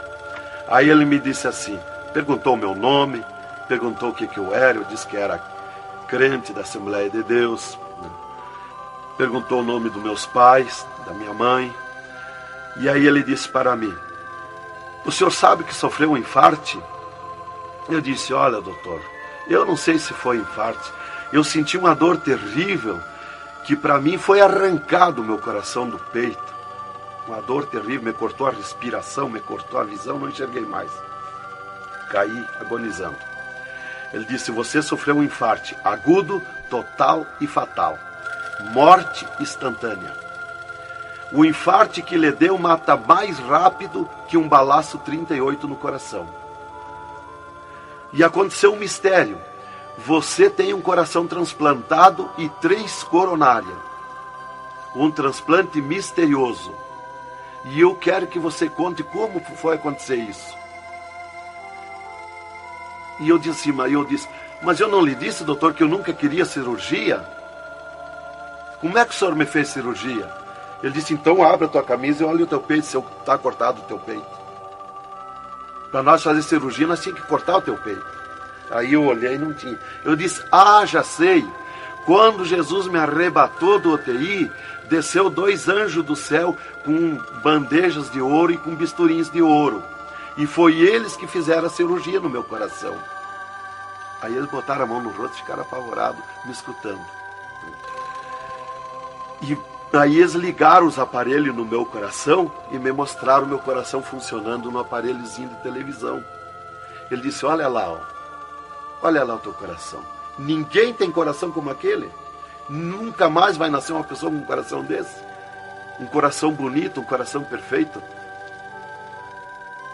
Aí ele me disse assim, perguntou o meu nome, perguntou o que eu era, eu disse que era crente da Assembleia de Deus, né? Perguntou o nome dos meus pais, da minha mãe. E aí ele disse para mim, o senhor sabe que sofreu um infarte? Eu disse, olha doutor, eu não sei se foi infarte, eu senti uma dor terrível, que para mim foi arrancado o meu coração do peito. Uma dor terrível, me cortou a respiração, me cortou a visão, não enxerguei mais. Caí agonizando. Ele disse, você sofreu um infarte agudo, total e fatal. Morte instantânea. O infarte que lhe deu mata mais rápido que um balaço 38 no coração. E aconteceu um mistério. Você tem um coração transplantado e 3 coronárias. Um transplante misterioso. E eu quero que você conte como foi acontecer isso. E eu disse, mas eu não lhe disse, doutor, que eu nunca queria cirurgia? Como é que o senhor me fez cirurgia? Ele disse, então abre a tua camisa e olha o teu peito, se está cortado o teu peito. Para nós fazer cirurgia, nós tínhamos que cortar o teu peito. Aí eu olhei e não tinha. Eu disse, já sei. Quando Jesus me arrebatou do UTI, desceu 2 anjos do céu com bandejas de ouro e com bisturins de ouro. E foi eles que fizeram a cirurgia no meu coração. Aí eles botaram a mão no rosto e ficaram apavorados, me escutando. E aí eles ligaram os aparelhos no meu coração e me mostraram o meu coração funcionando no aparelhozinho de televisão. Ele disse, olha lá o teu coração. Ninguém tem coração como aquele. Nunca mais vai nascer uma pessoa com um coração desse. Um coração bonito, um coração perfeito.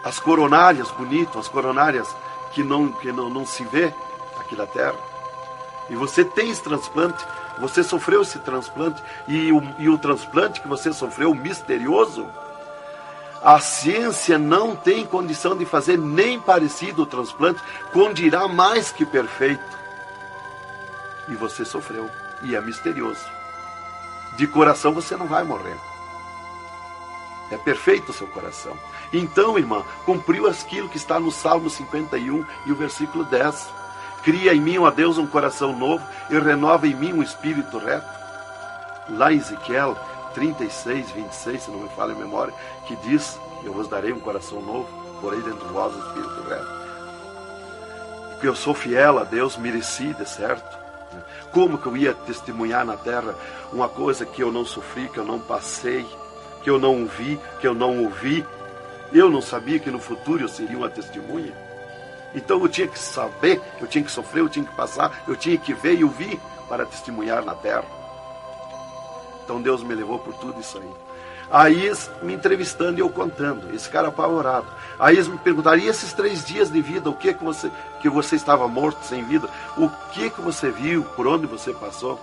As coronárias bonitas, as coronárias que não se vê aqui na terra. E você tem esse transplante, você sofreu esse transplante, e o transplante que você sofreu, misterioso, a ciência não tem condição de fazer nem parecido o transplante, com dirá mais que perfeito. E você sofreu, e é misterioso. De coração você não vai morrer. É perfeito o seu coração. Então, irmã, cumpriu aquilo que está no Salmo 51 e o versículo 10. Cria em mim, ó Deus, um coração novo e renova em mim um espírito reto. Lá em Ezequiel 36, 26, se não me falha a memória, que diz, eu vos darei um coração novo, porei dentro de vós um espírito reto. Porque eu sou fiel a Deus, mereci, de certo. Como que eu ia testemunhar na terra uma coisa que eu não sofri, que eu não passei, que eu não vi, que eu não ouvi? Eu não sabia que no futuro eu seria uma testemunha. Então eu tinha que saber, eu tinha que sofrer, eu tinha que passar, eu tinha que ver e ouvir para testemunhar na terra. Então Deus me levou por tudo isso aí. Aí eles me entrevistando e eu contando, esse cara apavorado. Aí eles me perguntaram, e esses 3 dias de vida, o que você estava morto, sem vida? O que você viu, por onde você passou?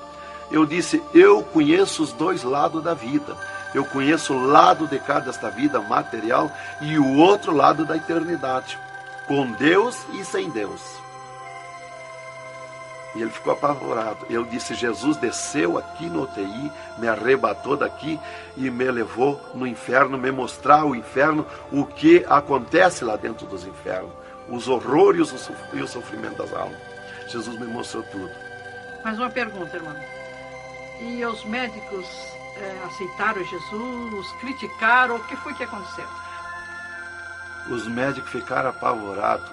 Eu disse, eu conheço os 2 lados da vida. Eu conheço o lado de cá desta vida material e o outro lado da eternidade. Com Deus e sem Deus. E ele ficou apavorado. Eu disse, Jesus desceu aqui no UTI, me arrebatou daqui e me levou no inferno, me mostrar o inferno, o que acontece lá dentro dos infernos, os horrores e o sofrimento das almas. Jesus me mostrou tudo.
Mais uma pergunta, irmão. E os médicos aceitaram Jesus, criticaram, o que foi que aconteceu?
Os médicos ficaram apavorados,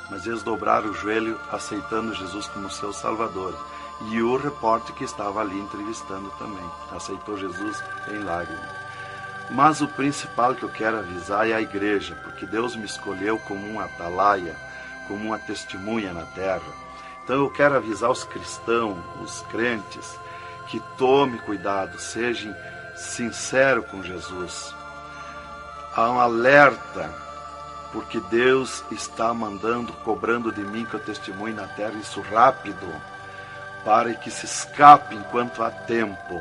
mas eles dobraram o joelho aceitando Jesus como seu Salvador. E o repórter que estava ali entrevistando também aceitou Jesus em lágrimas. Mas o principal que eu quero avisar é a igreja, porque Deus me escolheu como uma atalaia, como uma testemunha na terra. Então eu quero avisar os cristãos, os crentes, que tome cuidado, seja sincero com Jesus. Há um alerta, porque Deus está cobrando de mim que eu testemunhe na terra isso rápido, para que se escape enquanto há tempo,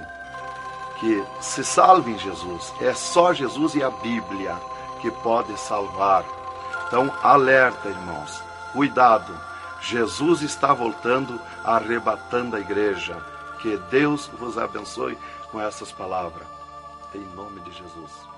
que se salve em Jesus. É só Jesus e a Bíblia que pode salvar. Então, alerta, irmãos, cuidado, Jesus está voltando, arrebatando a igreja. Que Deus vos abençoe com essas palavras. Em nome de Jesus.